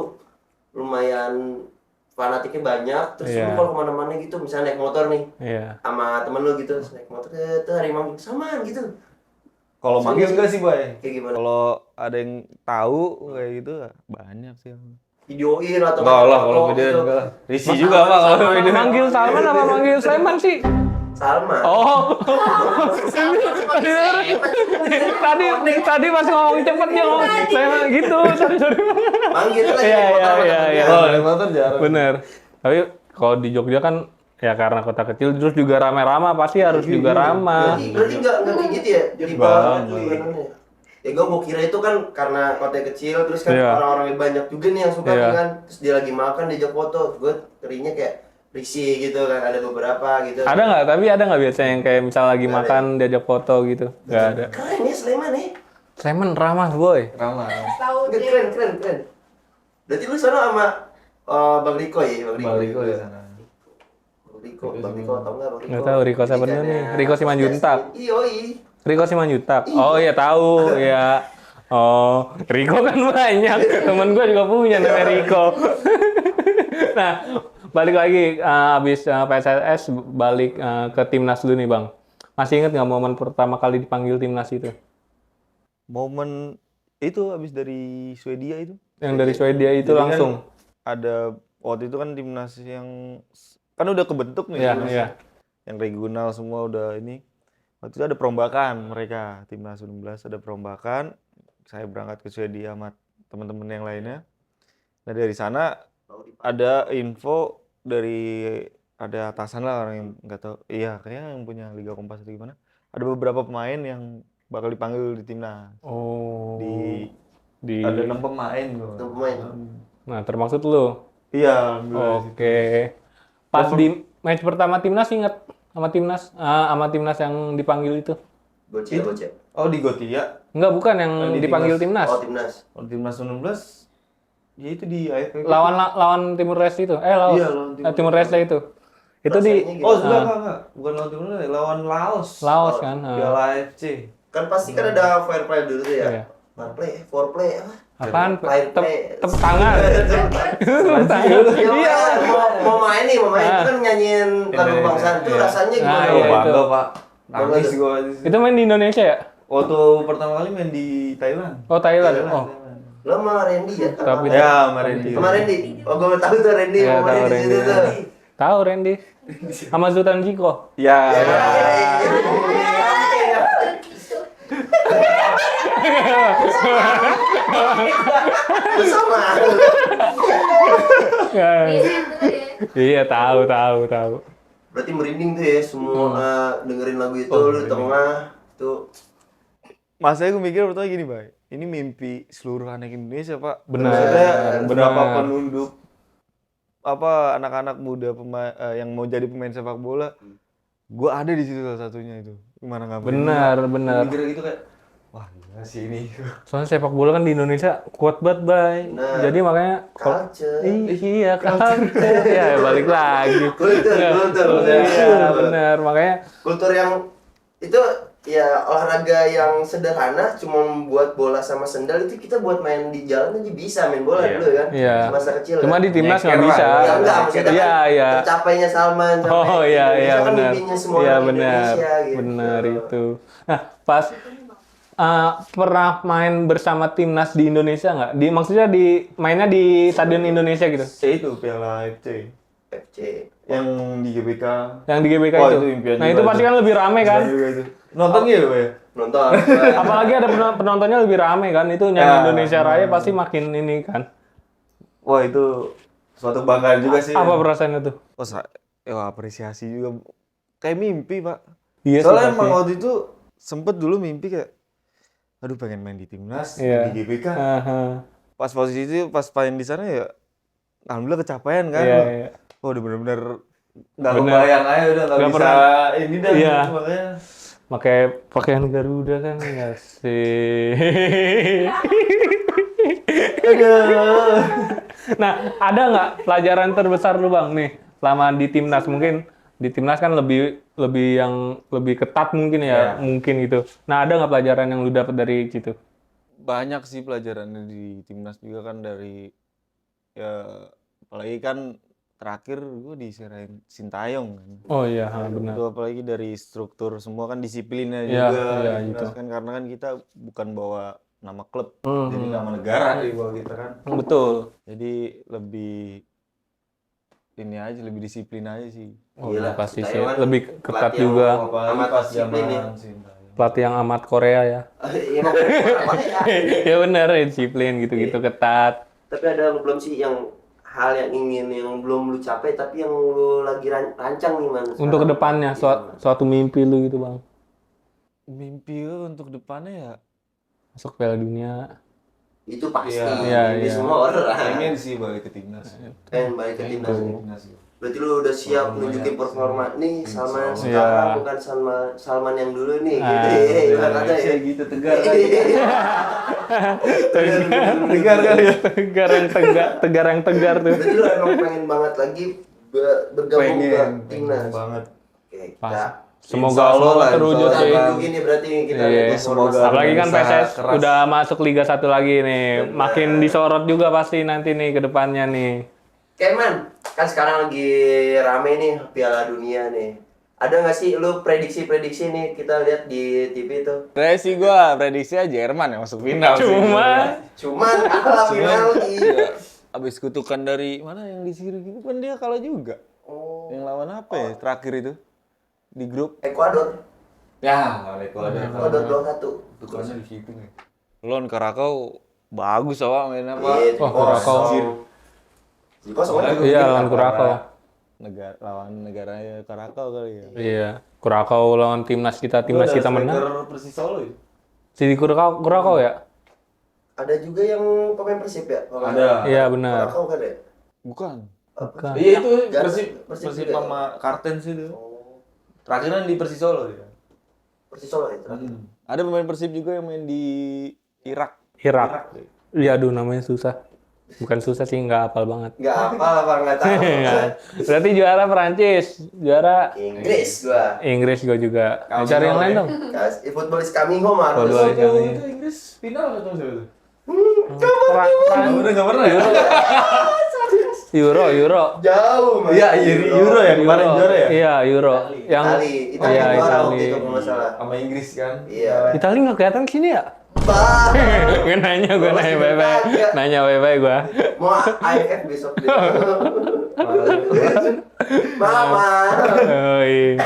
lumayan fanatiknya banyak. Terus Iya. lu kalau kemana-mana gitu, misalnya naik motor nih Iya. sama temen lu gitu, terus naik motor tuh hari manggil samaan gitu. Kalau manggil enggak sih, Bay? Kayak gimana? Kalau ada yang tahu kayak gitu banyak sih. Videoin atau Enggak lah foto kalau videoin gitu. enggak. Risih juga Pak kalau videoin. Manggil Salman apa manggil Sleman sih? Salma. Oh. tadi pas ngomong cepet dia ngomong Sleman gitu. Sorry. Manggil tuh lagi Iya, naik motor sama iya, temennya. iya. Oh, naik motor jarang. Bener. Tapi kalau di Jogja kan ya karena kota kecil terus juga rame-rame pasti harus juga ramah. Berarti nggak kayak gitu ya? Di Bang. bawah tuh gimana ya? Ya gue mau kira itu kan karena kota kecil terus kan Iya. orang-orangnya banyak juga nih yang suka Iya. kan. Terus dia lagi makan diajak foto, gue terinya kayak risih gitu kan, ada beberapa gitu. Ada nggak? Tapi ada nggak biasanya yang kayak misal lagi Nggak ada. makan diajak foto gitu? Nggak ada. Keren ya Sleman nih. Sleman ramah boy. Ramah. Tahu Nggak, deh. keren. Berarti lu sana sama Bang Riko ya? Bang Riko di sana. Bang Riko tau nggak Bang Riko? Nggak tahu Riko siapa dulu nih? Riko Simanjuntak. Iyoi. Riko Simanjuntak. Oh iya tahu ya. Oh, Riko kan banyak. Temen gue juga punya namanya Riko. Nah, balik lagi abis PSSS balik ke timnas dulu nih bang. Masih inget nggak momen pertama kali dipanggil timnas itu? Momen itu habis dari Swedia itu. Yang dari Swedia itu Jadi langsung. Kan ada waktu itu kan timnas yang kan udah kebentuk nih. Iya, timnas. iya. Yang regional semua udah ini. Waktu itu ada perombakan mereka, timnas U16 ada perombakan. Saya berangkat ke Swedia sama teman-teman yang lainnya. Nah dari sana ada info dari ada atasan lah orang yang nggak tahu. Iya kayaknya yang punya Liga Kompas atau gimana. Ada beberapa pemain yang bakal dipanggil di timnas. Oh. Di Ada 6 pemain loh. 6 pemain. Nah, termaksud lu. Iya, alhamdulillah. Oke. Pas di match pertama timnas inget sama timnas yang dipanggil itu. Bocil. Oh di Gotia. Enggak, bukan yang Di dipanggil timnas. timnas. Oh timnas. Kalau timnas U16 ya itu di AFF. Lawan Timur Leste itu. Lawan. Iya, lawan Timur Timur Leste itu. Itu di Rasanya Oh, gimana? enggak. Bukan lawan Timur Leste, lawan Laos. Laos kan. Piala AFC. Kan pasti kan ada fair play dulu tuh ya. Iya. Fair play, foreplay apa? Apaan? Fair play. Tepuk tangan. Tepuk tangan. Iya, mau main nih, itu kan nyanyiin lagu Indonesia, kebangsaan itu iya. rasanya gimana? Iya, Oh, itu. bangga, Pak. Bangga Nangis tuh. gua di situ. Itu main di Indonesia ya? Waktu pertama kali main di Thailand. Oh, Thailand. Oh. Lo sama Randy ya? Tapi- Ya, sama Randy. Sama Randy. Oh, gue tahu tuh Randy Iya, mau tahu main di situ Randy. tuh. Tahu Randy. Sama Sultan Jiko. Ya. Sama. Iya, tahu. Berarti merinding tuh ya semua dengerin lagu itu lu di tengah tuh. Mas saya mikir pertama gini, Bay. Ini mimpi seluruh anak Indonesia, Pak. Benar, Maksudnya benar. berapa penunduk anak-anak muda yang mau jadi pemain sepak bola. Gua ada di situ salah satunya itu. Gimana nggak Benar. Mikir gitu kayak wah, gila sih ini. Soalnya sepak bola kan di Indonesia kuat banget, Bay. Benar. Jadi makanya Culture. Iya, culture. Ya, balik lagi. Kultur. Iya, benar. Makanya Kultur yang itu ya olahraga yang sederhana cuma buat bola sama sendal itu kita buat main di jalan aja bisa main bola Iya. dulu kan. Iya. Masa kecil. Cuma kan? di timnas nggak Nyeker bisa. lah. Ya enggak maksudnya Iya, kan iya. tercapainya Salman sampai Oh iya Indonesia kan benar. mimpinya semua Iya orang benar. Indonesia gitu. Benar itu. Nah, pas pernah main bersama timnas di Indonesia nggak? Maksudnya mainnya di Stadion Indonesia gitu. Itu Piala AFC FC. yang di GBK. Yang di GBK Wah, itu. itu impian Nah, juga itu pasti tuh. kan lebih rame kan? Juga itu. Nonton gitu, Pak ya? Nonton. Apalagi ada penontonnya lebih rame kan? Itu nyanyi Ya, Indonesia Raya pasti makin ini kan. Wah, itu suatu kebanggaan juga sih. Apa perasaannya tuh? Apresiasi juga kayak mimpi, Pak. Iya sih, Soalnya pasti. emang waktu itu sempet dulu mimpi kayak aduh pengen main di timnas, Iya. di GBK. Aha. Pas posisi itu pas main di sana ya alhamdulillah kecapaian kan. Iya, iya. Oh, udah bener-bener nggak Bener. kebayang aja udah nggak Nggak bisa pernah. ini dah Iya. makanya pakai pakaian Garuda kan ya sih. Nah, ada nggak pelajaran terbesar lu bang nih selama di timnas? Mungkin di timnas kan lebih ketat mungkin ya, mungkin gitu. Nah, ada nggak pelajaran yang lu dapat dari situ? Banyak sih pelajarannya di timnas juga kan dari ya apalagi kan terakhir gue diserahin Sintayong kan. Oh iya, benar. Itu apalagi dari struktur semua kan disiplinnya Iya, juga iya, di timnas itu. kan karena kan kita bukan bawa nama klub, jadi nama negara di bawah kita kan. Betul. Jadi lebih disiplin aja sih. Oh, Gila, pasti sih. Sintayong kan Lebih ketat pelatih yang juga. Apalagi amat pas disiplin ya. zaman Sintayong. Pelatih yang amat Korea ya. Emang apa ya? Ya benar, disiplin gitu-gitu ketat. Tapi ada belum sih yang hal yang belum lu capai tapi yang lu lagi rancang nih man Untuk sekarang? kedepannya, suatu mimpi lu gitu bang. Mimpi gue untuk depannya ya Masuk Piala Dunia. Itu pasti Iya, ini iya. semua orang pengen sih balik ke timnas. pengen balik ke timnas. Timnas gitu. Berarti lu udah siap nunjukin performa nih Salman Iya. sekarang bukan Salman yang dulu nih gitu Ah, ya ibaratnya ya. gitu tegar Tegar kali ya. Tegar yang tegar tuh. Berarti lu emang pengen banget lagi bergabung ke timnas. banget. Oke, Pas. kita Semoga Insya Allah Allah lah, terwujud insya sih. Allah. tunjukin nih berarti kita Iya, lihat semoga. performa. Apalagi kan Usaha PSS keras. udah masuk Liga 1 lagi nih. Makin disorot juga pasti nanti nih ke depannya nih. Keman, kan sekarang lagi rame nih Piala Dunia nih. Ada nggak sih lu prediksi-prediksi nih kita lihat di TV tuh? Prediksi Jerman yang masuk final Cuman kalah final lagi. Abis kutukan dari mana yang di sini gitu kan dia kalah juga. Oh, Yang lawan apa ya terakhir itu di grup? Ekuador. Ya, lawan Ekuador. Ekuador 2-1. Kutukannya di situ nih. Lawan Karakau bagus awak mainnya apa? Iya, Wah, Kurakau. Kosong aja. Iya, lawan Kurakau. Lawan negaranya Karakau kali ya. Iya, Kurakau lawan timnas kita menang. Persis Solo ya? Si Kurakau ya? Ada juga yang pemain Persib ya? Kalau nggak Ada. salah. Iya benar. Kurakau kan ya? Bukan. Bukan. Iya itu Persib Persib juga. sama Kartens itu. Oh, Terakhiran di Persis Solo dia. Persis Solo ya terakhir. Ada pemain Persib juga yang main di Irak. Irak. Iya, aduh namanya susah. Bukan susah sih, nggak hafal banget. Nggak apa nggak tahu. Berarti juara Perancis, juara Inggris gua. Inggris juga. Cari yang lain dong. Football is coming home harus. Football is coming. Itu Inggris final atau siapa itu? Nggak pernah ya? Euro. Jauh, Mas. Iya, Euro ya kemarin juara ya? Iya, Euro. Yang Itali, Itali iya, juara Itali. waktu itu kalau nggak salah. Sama Inggris kan? Iya. Itali nggak kelihatan sini ya? Bah, gue nanya bye-bye. Nanya bye-bye gue. mau AFF besok dia. Mama. Oh iya.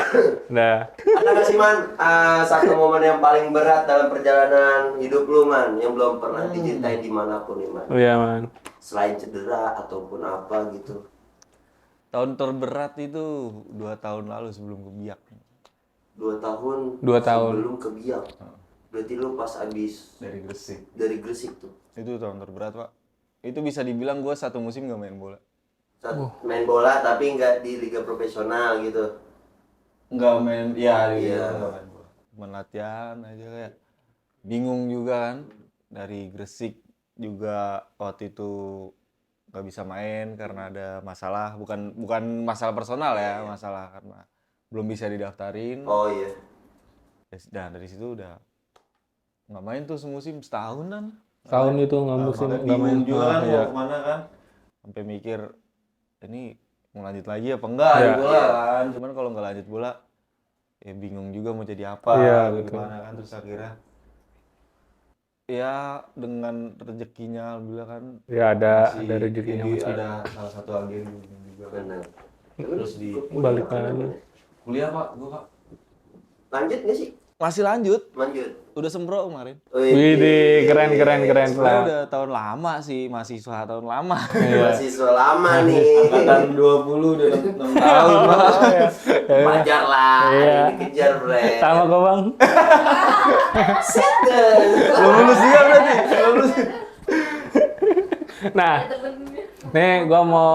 Nah, Ada nggak sih man satu momen yang paling berat dalam perjalanan hidup lu man yang belum pernah diceritain dimanapun nih man? iya man. Selain cedera ataupun apa gitu. Tahun terberat itu 2 tahun lalu sebelum ke Biak. 2 tahun. 2 tahun. Sebelum ke Biak. Berarti lu pas abis Dari Gresik. dari Gresik tuh. Itu tahun terberat, Pak. Itu bisa dibilang gue 1 musim gak main bola. Main bola tapi nggak di liga profesional gitu. Nggak main, ya Iya. nggak main bola. Cuman latihan aja kayak bingung juga kan. Dari Gresik juga waktu itu nggak bisa main karena ada masalah, bukan masalah personal ya, masalah karena belum bisa didaftarin. Oh iya. Dan dari situ udah nggak main tuh semusim setahunan. Tahun itu nggak musim nggak main. Bingung juga kan iya. mau kemana kan. Sampai mikir ini mau lanjut lagi apa enggak Iya. di bola kan. Cuman kalau nggak lanjut bola ya bingung juga mau jadi apa, Iya, betul. gimana kan. Terus akhirnya ya dengan rezekinya alhamdulillah kan Ya ada masih rezekinya jadi masih. ada salah satu agen juga kan. Benar. Terus di Balik lagi. kuliah Pak, gua Pak. Lanjut nggak sih? Masih lanjut, Lanjut. udah sembro kemarin. Widih, keren. Sebenarnya udah tahun lama sih, mahasiswa tahun lama. Mahasiswa lama nih. Angkatan 20 udah 6 tahun Pak. Wajar lah. Iya. Dikejar bre. Sama kok bang. Belum lulus juga berarti. Belum lulus. Nah, nih gua mau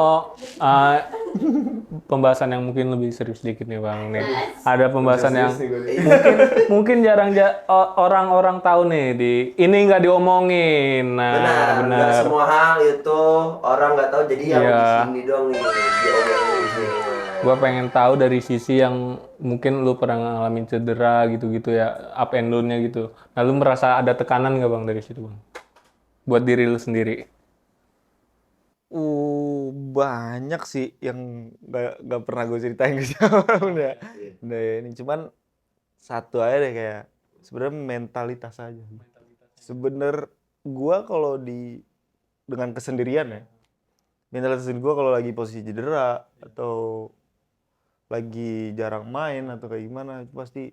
pembahasan yang mungkin lebih serius sedikit nih Bang nih. Ada pembahasan yang Iya. mungkin jarang orang-orang tahu nih di ini nggak diomongin. Nah, Benar, nggak benar. semua hal itu orang nggak tahu, jadi yang Iya. di sini dong nih diomongin di sini. Gua pengen tahu dari sisi yang mungkin lu pernah ngalamin cedera gitu-gitu ya, up and down-nya gitu. Nah, lu merasa ada tekanan nggak Bang dari situ Bang? Buat diri lu sendiri. Banyak sih yang nggak pernah gue ceritain ke siapa pun ya. Udah ya, ini cuman satu aja deh kayak sebenarnya mentalitas aja. Sebener gue kalau dengan kesendirian ya, mentalitas gue kalau lagi posisi cedera atau lagi jarang main atau kayak gimana itu pasti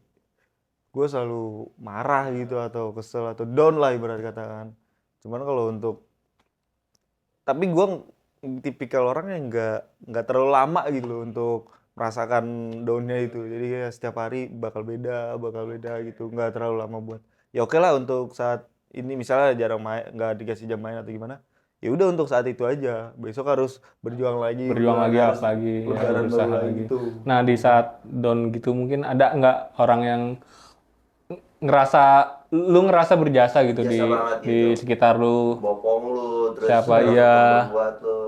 gue selalu marah gitu atau kesel atau down lah ibarat katakan. Cuman kalau tapi gue tipikal orang yang nggak terlalu lama gitu loh untuk merasakan downnya itu. Jadi kayak setiap hari bakal beda gitu, nggak terlalu lama buat. Ya oke lah untuk saat ini misalnya jarang main, nggak dikasih jam main atau gimana. Ya udah untuk saat itu aja. Besok harus berjuang lagi, Up lagi, ya, berjalan berusaha baru lagi. gitu. Nah, di saat down gitu mungkin ada nggak orang yang lu ngerasa berjasa gitu Berjasa banget di gitu. sekitar lu. Bopong lu, terus Siapa, orang iya. buat lu.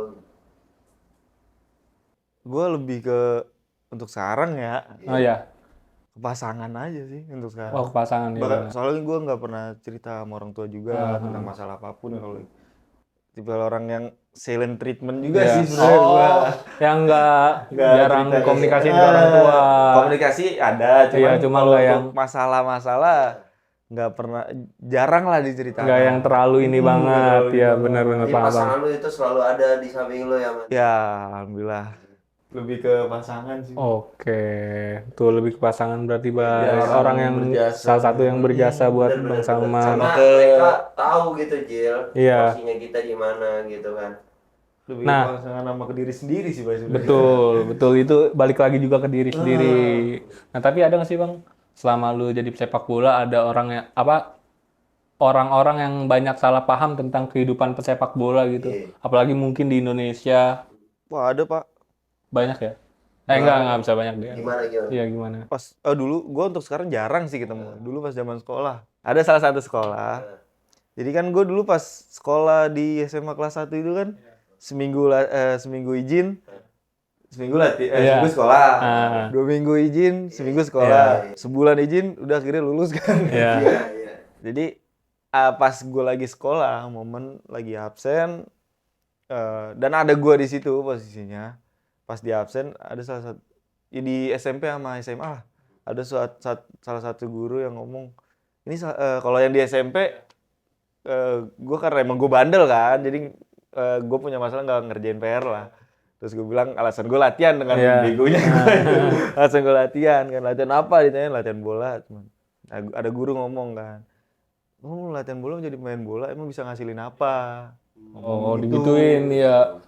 Gue lebih ke untuk sekarang ya Oh ya, ke pasangan aja sih untuk sekarang. oh pasangan ya. Bahkan benar. soalnya gue nggak pernah cerita sama orang tua juga tentang masalah apapun kalau tipe orang yang silent treatment juga Iya. sih sebenarnya gua. Yang nggak jarang cerita komunikasi gitu. ke orang tua. Komunikasi ada, Iya, cuma kalau nggak untuk yang- masalah-masalah nggak pernah, jarang lah diceritakan. Nggak yang terlalu ini banget, ya benar-benar Jadi paham. pasangan lu itu selalu ada di samping lu ya, Man? Ya, alhamdullah. Lebih ke pasangan sih. Oke, tuh lebih ke pasangan berarti Bang. Ya, orang yang berjasa. salah satu yang berjasa buat Bang Salman. Sama mereka tahu gitu, Jil, Iya. porsinya kita di mana gitu kan. Lebih Nah. ke pasangan sama ke diri sendiri sih Pak sebenarnya. Betul itu balik lagi juga ke diri sendiri. Nah, tapi ada nggak sih Bang, selama lu jadi pesepak bola ada orang-orang yang banyak salah paham tentang kehidupan pesepak bola gitu. Iya. Apalagi mungkin di Indonesia Wah, ada Pak. banyak ya. Enggak bisa banyak deh. Gimana gitu? Iya gimana? Pas dulu gue untuk sekarang jarang sih ketemu. Dulu pas zaman sekolah. Ada salah satu sekolah. Jadi kan gue dulu pas sekolah di SMA kelas 1 itu kan seminggu izin, seminggu sekolah. 2 minggu izin, seminggu sekolah. Sebulan izin, udah akhirnya lulus kan. Iya. Iya. Jadi pas gue lagi sekolah, momen lagi absen, dan ada gue di situ posisinya. Pas di absen ada salah satu di SMP sama SMA lah. Ada salah satu guru yang ngomong, ini kalau yang di SMP gue karena emang gue bandel kan, jadi gue punya masalah nggak ngerjain PR lah. Terus gue bilang alasan gue latihan dengan begonya gue itu. Alasan gue latihan apa ditanya latihan bola. Cuman ada guru ngomong kan, latihan bola menjadi pemain bola emang bisa ngasilin apa? Oh, digituin ya.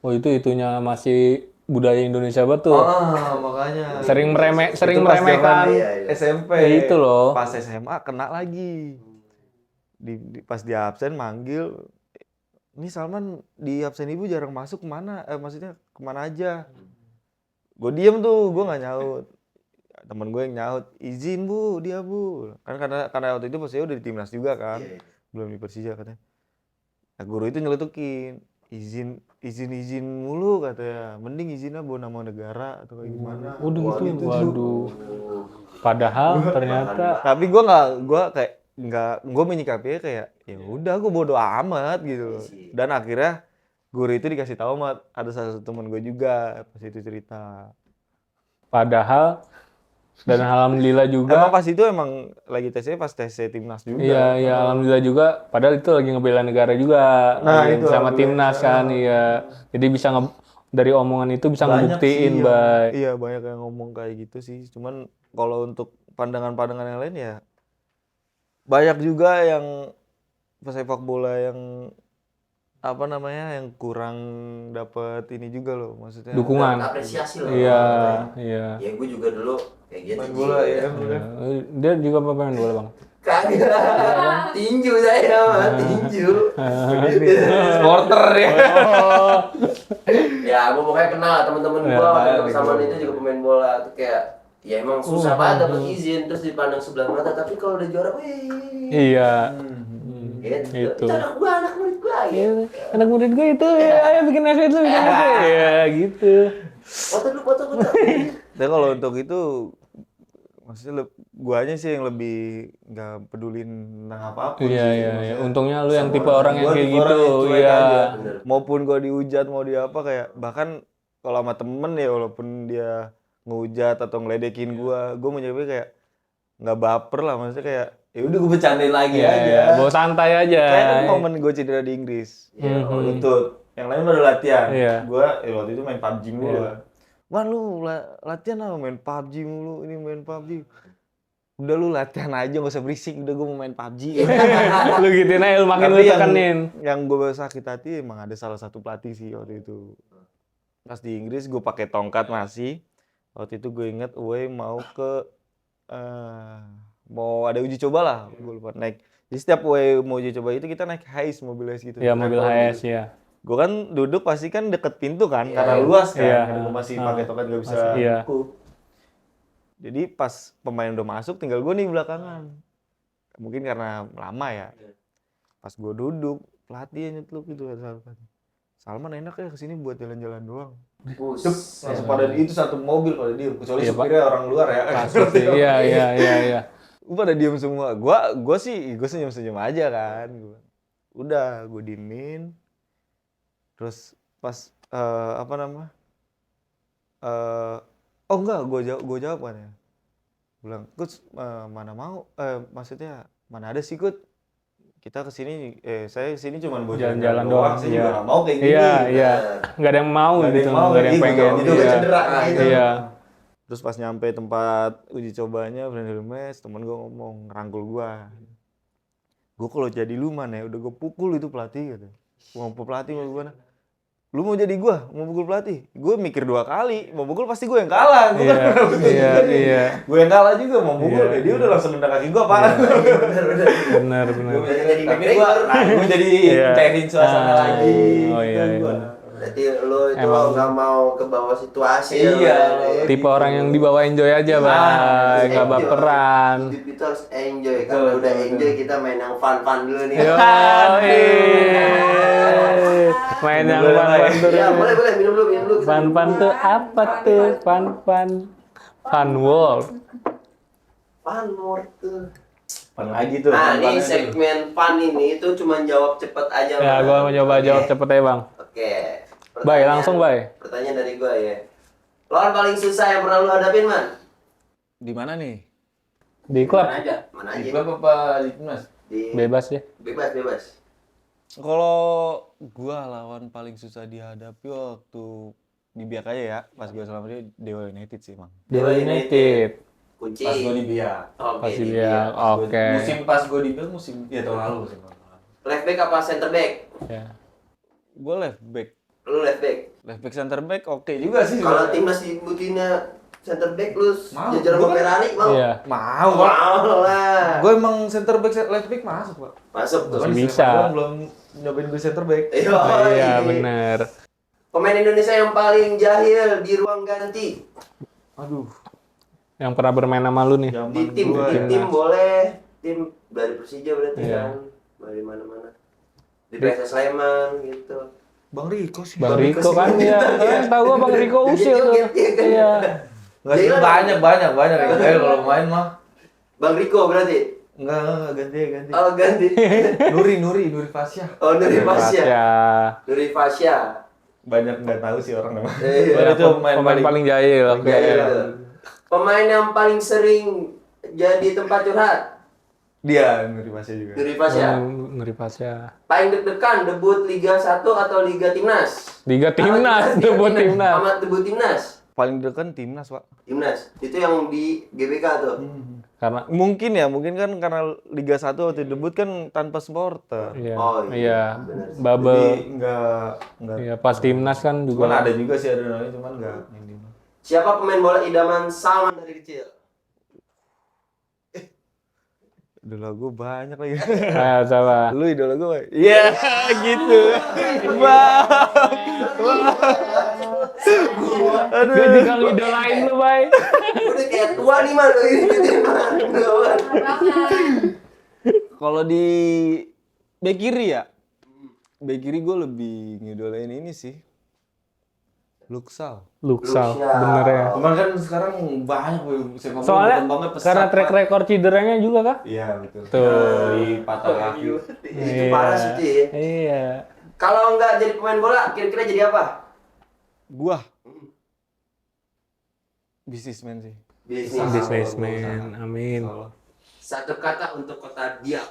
Oh, itunya masih budaya Indonesia betul. Makanya Sering Itu pas meremehkan. zaman SMP. Ya, itu loh. Pas SMA kena lagi. Pas dia absen manggil, ini Salman di absen ibu jarang masuk kemana? Maksudnya kemana aja? Gue diem tuh, gue nggak nyaut. Temen gue yang nyaut, izin bu, dia bu. Kan karena waktu itu posisinya udah di timnas juga kan, belum di Persija katanya. Nah, guru itu nyeletukin, izin mulu katanya. Mending izinnya bawa nama negara atau kayak gimana. Udah gitu. Waduh. Padahal ternyata Tapi gue menyikapinya kayak ya udah gue bodo amat gitu. Dan akhirnya guru itu dikasih tahu sama ada salah satu teman gue juga pas itu cerita. padahal dan alhamdulillah juga. Emang pas itu emang lagi tesnya pas tes timnas juga. Iya, alhamdulillah juga. Padahal itu lagi ngebela negara juga. Nah, Lagi itu sama alhamdulillah. timnas kan, iya. Jadi bisa dari omongan itu bisa Banyak ngebuktiin, sih Bay. iya banyak yang ngomong kayak gitu sih. Cuman kalau untuk pandangan-pandangan yang lain ya banyak juga yang pesepak bola yang yang kurang dapat ini juga loh, maksudnya Dukungan. Apresiasi lah. Iya. Ya gue juga dulu kayak gitu. main Ji. bola ya. Dia juga pemain bola, Bang. Kagak. Tinju saya mah, tinju. Supporter ya. Oh. Ya, gua pokoknya kenal teman-teman Ya, gua baik, waktu sama itu juga pemain bola tuh kayak ya emang susah banget dapat izin terus dipandang sebelah mata tapi kalau udah juara wih Iya. gitu. Itu. Itu anak gua, anak murid gua ya. Anak murid gue itu, ya, ayo bikin nasi itu, bikin nasi. Ya, gitu. Foto dulu, foto. Tapi kalau untuk itu maksudnya guanya sih yang lebih nggak pedulin tentang apapun Iya, sih. iya, iya. Maksudnya Untungnya lu yang tipe sama orang yang gua kayak tipe orang gitu. yang cuek Iya. aja. Bener. Maupun gua dihujat mau dia apa kayak bahkan kalau sama temen ya walaupun dia ngehujat atau ngeledekin gua menjawabnya kayak nggak baper lah, maksudnya kayak ya udah gua bercandain lagi Iya, aja. iya. Bawa santai aja. Kayak kan momen gua cedera di Inggris. Lutut. Yang lain baru latihan. Iya. Gua waktu itu main PUBG mulu Iya. kan. Wah lu latihan apa main PUBG mulu, ini main PUBG. Udah lu latihan aja nggak usah berisik, udah gua mau main PUBG. Lu gituin aja, lu makin lu Tapi tekenin. yang gue sakit hati emang ada salah satu pelatih sih waktu itu. Pas di Inggris gue pakai tongkat masih. Waktu itu gue inget away mau ke mau ada uji coba lah, gue lupa naik. Jadi setiap away mau uji coba itu kita naik Hiace, mobil Hiace gitu. Ya, mobil Naik HS ya. Gue kan duduk pasti kan deket pintu kan, Iya, karena iya. luas kan. Iya. Karena gue masih pakai tongkat gak bisa Masih, iya. buku. Jadi pas pemain udah masuk, tinggal gue nih belakangan. Mungkin karena lama ya. Pas gue duduk, pelatih nyetluk gitu kata Salman enak ya kesini buat jalan-jalan doang. Langsung pada itu satu mobil pada diem, kecuali Iya, supirnya orang luar ya. Pasti. Iya, iya, iya, iya. Pada diem semua. Gue senyum-senyum aja kan. Udah, gue diemin. Terus pas apa nama? Oh enggak, gue jawab kan ya. Bilang, Coach, mana mau? Maksudnya mana ada sih, Coach? Kita kesini, saya kesini cuma buat Jalan-jalan doang, Saya iya. juga nggak mau kayak gini. Iya, gitu. iya. Nggak ada yang mau Nggak ada gitu, yang mau nggak ada yang gitu. pengen. Itu udah Iya. cedera gitu. Iya. Terus pas nyampe tempat uji cobanya, friendly match, temen gue ngomong, ngerangkul gue. Gue kalau jadi lu mana ya, udah gue pukul itu pelatih gitu. Mau pelatih mau gimana? Lu mau jadi gue, mau pukul pelatih? Gue mikir 2 kali, mau pukul pasti gue yang kalah. Gue Iya, iya, iya. Gue yang kalah juga, mau pukul. Iya, Dia udah langsung nendang kaki gue, Pak. Benar, benar. Udah jadi Tapi McGregor. gue jadi Iya. cairin suasana Ah, lagi. oh iya, Gitu iya. gua. Berarti lu itu Emang. nggak mau ke bawah situasi Iya. ya. Tipe orang yang dibawa enjoy aja, Bang. Nggak baperan. Hidup itu harus enjoy. Kalau udah enjoy kita main yang fun-fun dulu nih. Yo, main yang fun-fun tuh. Iya, boleh minum dulu. Fun-fun tuh apa tuh? Fun-fun. Fun world. Fun more tuh. Pan lagi tuh. Nah, pan-pannya ini tuh. segmen fun ini itu cuma jawab cepet aja. Ya, Man. gua mau coba Oke. jawab cepet ya, Bang. Oke. Bay, Pertanyaan- langsung, Bay. Pertanyaan dari gua ya. Lawan paling susah yang pernah lu hadapin, Man? Di mana nih? Di klub Mana aja? Mana Di aja? klub apa di timnas? Di bebas ya. bebas. Kalau gua lawan paling susah dihadapi waktu di Biak aja ya, pas gua selama ini Dewa United sih, Mang. Dewa United. Kunci. Pas gua di Biak. Oke, Pasti di dia. Biak. Oke. Musim pas gua di Biak musim ya tahun lalu musim lalu. Left back apa center back? Ya. Gua left back. Lu left back. Left back center back oke juga sih. Kalau sebenarnya. timnas dibutinnya center back lu Mau. jajaran Gua kan- Ferrari mau. Iya. Mau, Pak. Mau lah. Gua emang center back left back masuk, Pak. Masuk tuh. Masih Cuman di bisa. Sepak Bola belum nyobain gue center back. Iya, bener. Pemain Indonesia yang paling jahil di ruang ganti. Aduh, Yang pernah bermain sama lu nih. zaman Di tim, gua di ya. tim boleh. Tim dari Persija berarti Iya. kan. Dari mana-mana. Di PSS Sleman gitu. Bang Riko sih. Bang Riko kan ya. Tahu gua Bang Riko usil tuh. Joget, iya kan? Iya. Enggak sih, banyak ya kalau main mah. Bang Riko berarti. Enggak ganti. Oh ganti. Nuri Fasya. Oh Nuri Fasya. Ya. Nuri Fasya. Banyak nggak tahu sih orang namanya. Iya. Itu Pemain paling jahil. Oke. Jahil tuh. Pemain yang paling sering jadi tempat curhat. Dia Nuri Fasya juga. Nuri Fasya. Nuri Pasya. Paling deg-degan debut Liga 1 atau Liga Timnas? Liga Timnas, debut Timnas. Amat debut Timnas. Paling dekat timnas, Pak. Timnas. Itu yang di GBK tuh. Karena Mungkin kan karena Liga 1 waktu debut kan tanpa supporter. iya, Oh, iya, benar. Jadi bubble. enggak. Iya, pas Timnas kan Cuman juga. ada juga sih adrenalin cuman enggak ini. Siapa pemain bola idaman Salman dari kecil? Idola gue banyak lagi. Ayo coba. Lu idola gue? Iya, gitu. Bang. Aduh. Gue juga ngidolain lu, Bay. Udah kayak tua nih man, lu ini man. Banget. Kalau di bek kiri ya? Bek kiri gue lebih ngidolain ini sih. Luxal. Luxal, Luxal. bener ya. Cuman kan sekarang banyak sepak bola Soalnya banget pesat, karena track Pak. record cederanya juga kah? Iya, betul. Tuh. Di patah kaki. Itu parah sih itu ya. Iya. Kalau nggak jadi pemain bola, kira-kira jadi apa? Gua bisnismen sih. Businessman, amin. Satu kata untuk kota Biak.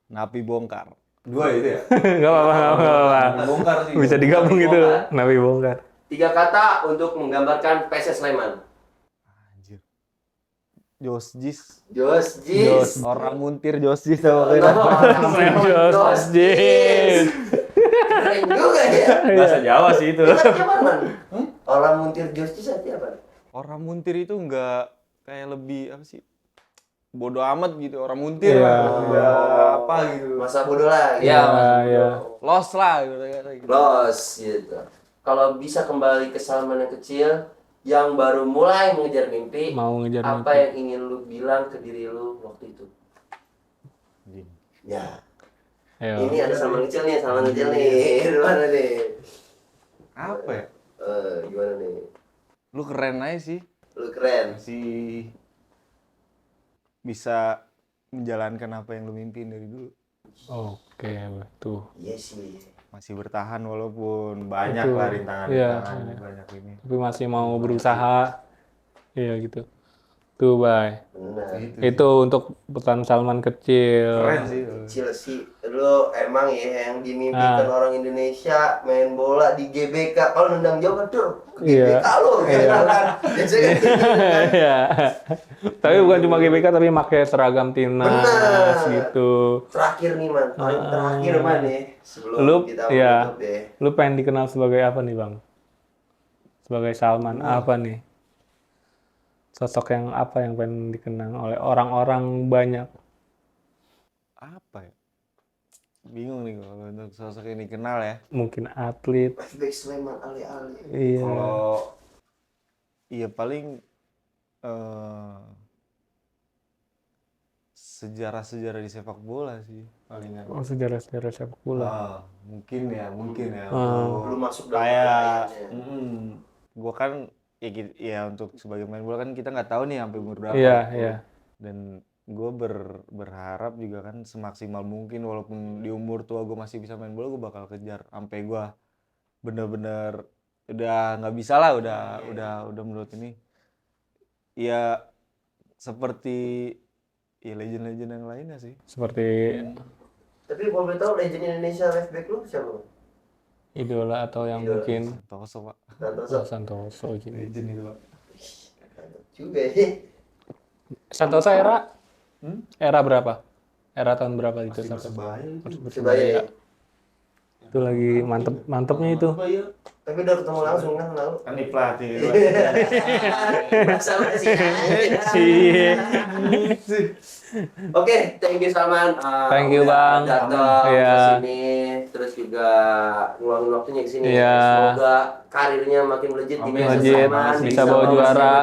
Napi bongkar. Dua itu ya? Gak apa-apa. Bongkar sih. Bisa digabung gitu, Nabi bongkar. 3 kata untuk menggambarkan PSS Sleman. Anjir. Josjis. Josjis. Orang muntir Josjis sama kayak Josjis. Keren juga ya. bahasa Jawa sih itu. Itu artinya apa, Man? Orang muntir Josjis artinya apa? Orang muntir itu enggak kayak lebih apa sih? Bodoh amat gitu, orang muntir Iya. lah. Udah apa gitu. Masa bodoh lah. Iya, iya. Los lah gitu. Los gitu. Kalau bisa kembali ke Salman yang kecil yang baru mulai mengejar mimpi, Mau ngejar apa mimpi. yang ingin lu bilang ke diri lu waktu itu? Ya. Ayo. Ini ada Salman kecil nih, Salman kecil nih. Gimana nih? Apa ya? Gimana nih? Lu keren aja sih. Lu keren. Masih bisa menjalankan apa yang lu mimpin dari dulu. Oke, tuh. Iya sih. Masih bertahan walaupun banyak Betul. lah Iya. rintangan banyak ini. Tapi masih mau berusaha. Iya gitu. Tuh, Bay. Benar. Itu untuk pesan Salman kecil. Keren sih. Kecil sih. Lu emang ya yang dimimpikan orang Indonesia main bola di GBK. Kalau nendang jauh kan tuh ke Iya. GBK lu gitu kan. Biasanya kan gitu kan. Iya. Tapi bukan cuma GBK tapi pakai seragam timnas Benar. gitu. Terakhir nih man, paling terakhir man ya. Sebelum Lu kita ya, menutup deh. lu pengen dikenal sebagai apa nih, Bang? Sebagai Salman apa nih? Sosok yang apa yang pengen dikenang oleh orang-orang banyak? Apa ya? Bingung nih kalau untuk sosok ini kenal ya. Mungkin atlet. Flashback Sleman ale-ale. Iya. Kalau iya paling sejarah-sejarah di sepak bola sih palingan. Oh, sejarah-sejarah sepak bola. Mungkin ya. Belum masuk dalam Kayak, pertanyaannya. gua kan ya untuk sebagai pemain bola kan kita nggak tahu nih sampai umur berapa. Iya, iya. Dan gue berharap juga kan semaksimal mungkin walaupun di umur tua gue masih bisa main bola, gue bakal kejar sampai gue bener-bener udah nggak bisa lah, udah menurut ini ya seperti ya legend-legend yang lainnya sih. Seperti Tapi kalau boleh tahu legend Indonesia left back lu siapa? idola atau yang Idola. mungkin Santoso, Pak. Santoso. Santoso gitu. Legend itu, Pak. Juga ya. Santoso era berapa? Era tahun berapa itu Santoso? Sebaya ya. Itu lagi mantepnya itu. Tapi udah ketemu langsung kan lalu. Kan di pelatih. Masalah sih. Iya. Oke, thank you Salman. Thank you, Udah Bang. datang Iya. ke sini, terus juga ngeluangin waktunya ke sini. Iya. Semoga karirnya makin melejit di PSS Melejit, Sleman, bisa bawa juara.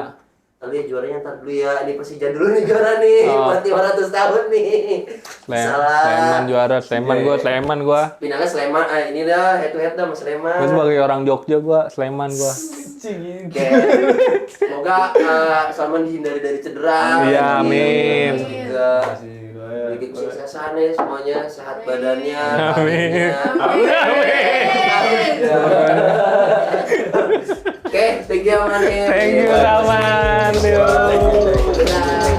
Lalu ya juaranya ntar dulu ya, ini Persija dulu nih juara nih, Oh. buat 500 tahun nih. Sleman juara, Sleman gua. Finalnya Sleman, ini dah head to head dah sama Sleman. Gua sebagai orang Jogja gua, Sleman gua. Oke. Semoga Salman dihindari dari cedera. Iya, amin. Terus juga memiliki kesuksesan nih semuanya, sehat badannya, Amin. karirnya. Oke, thank you Salman. Thank you, Salman. Yo. Dadah.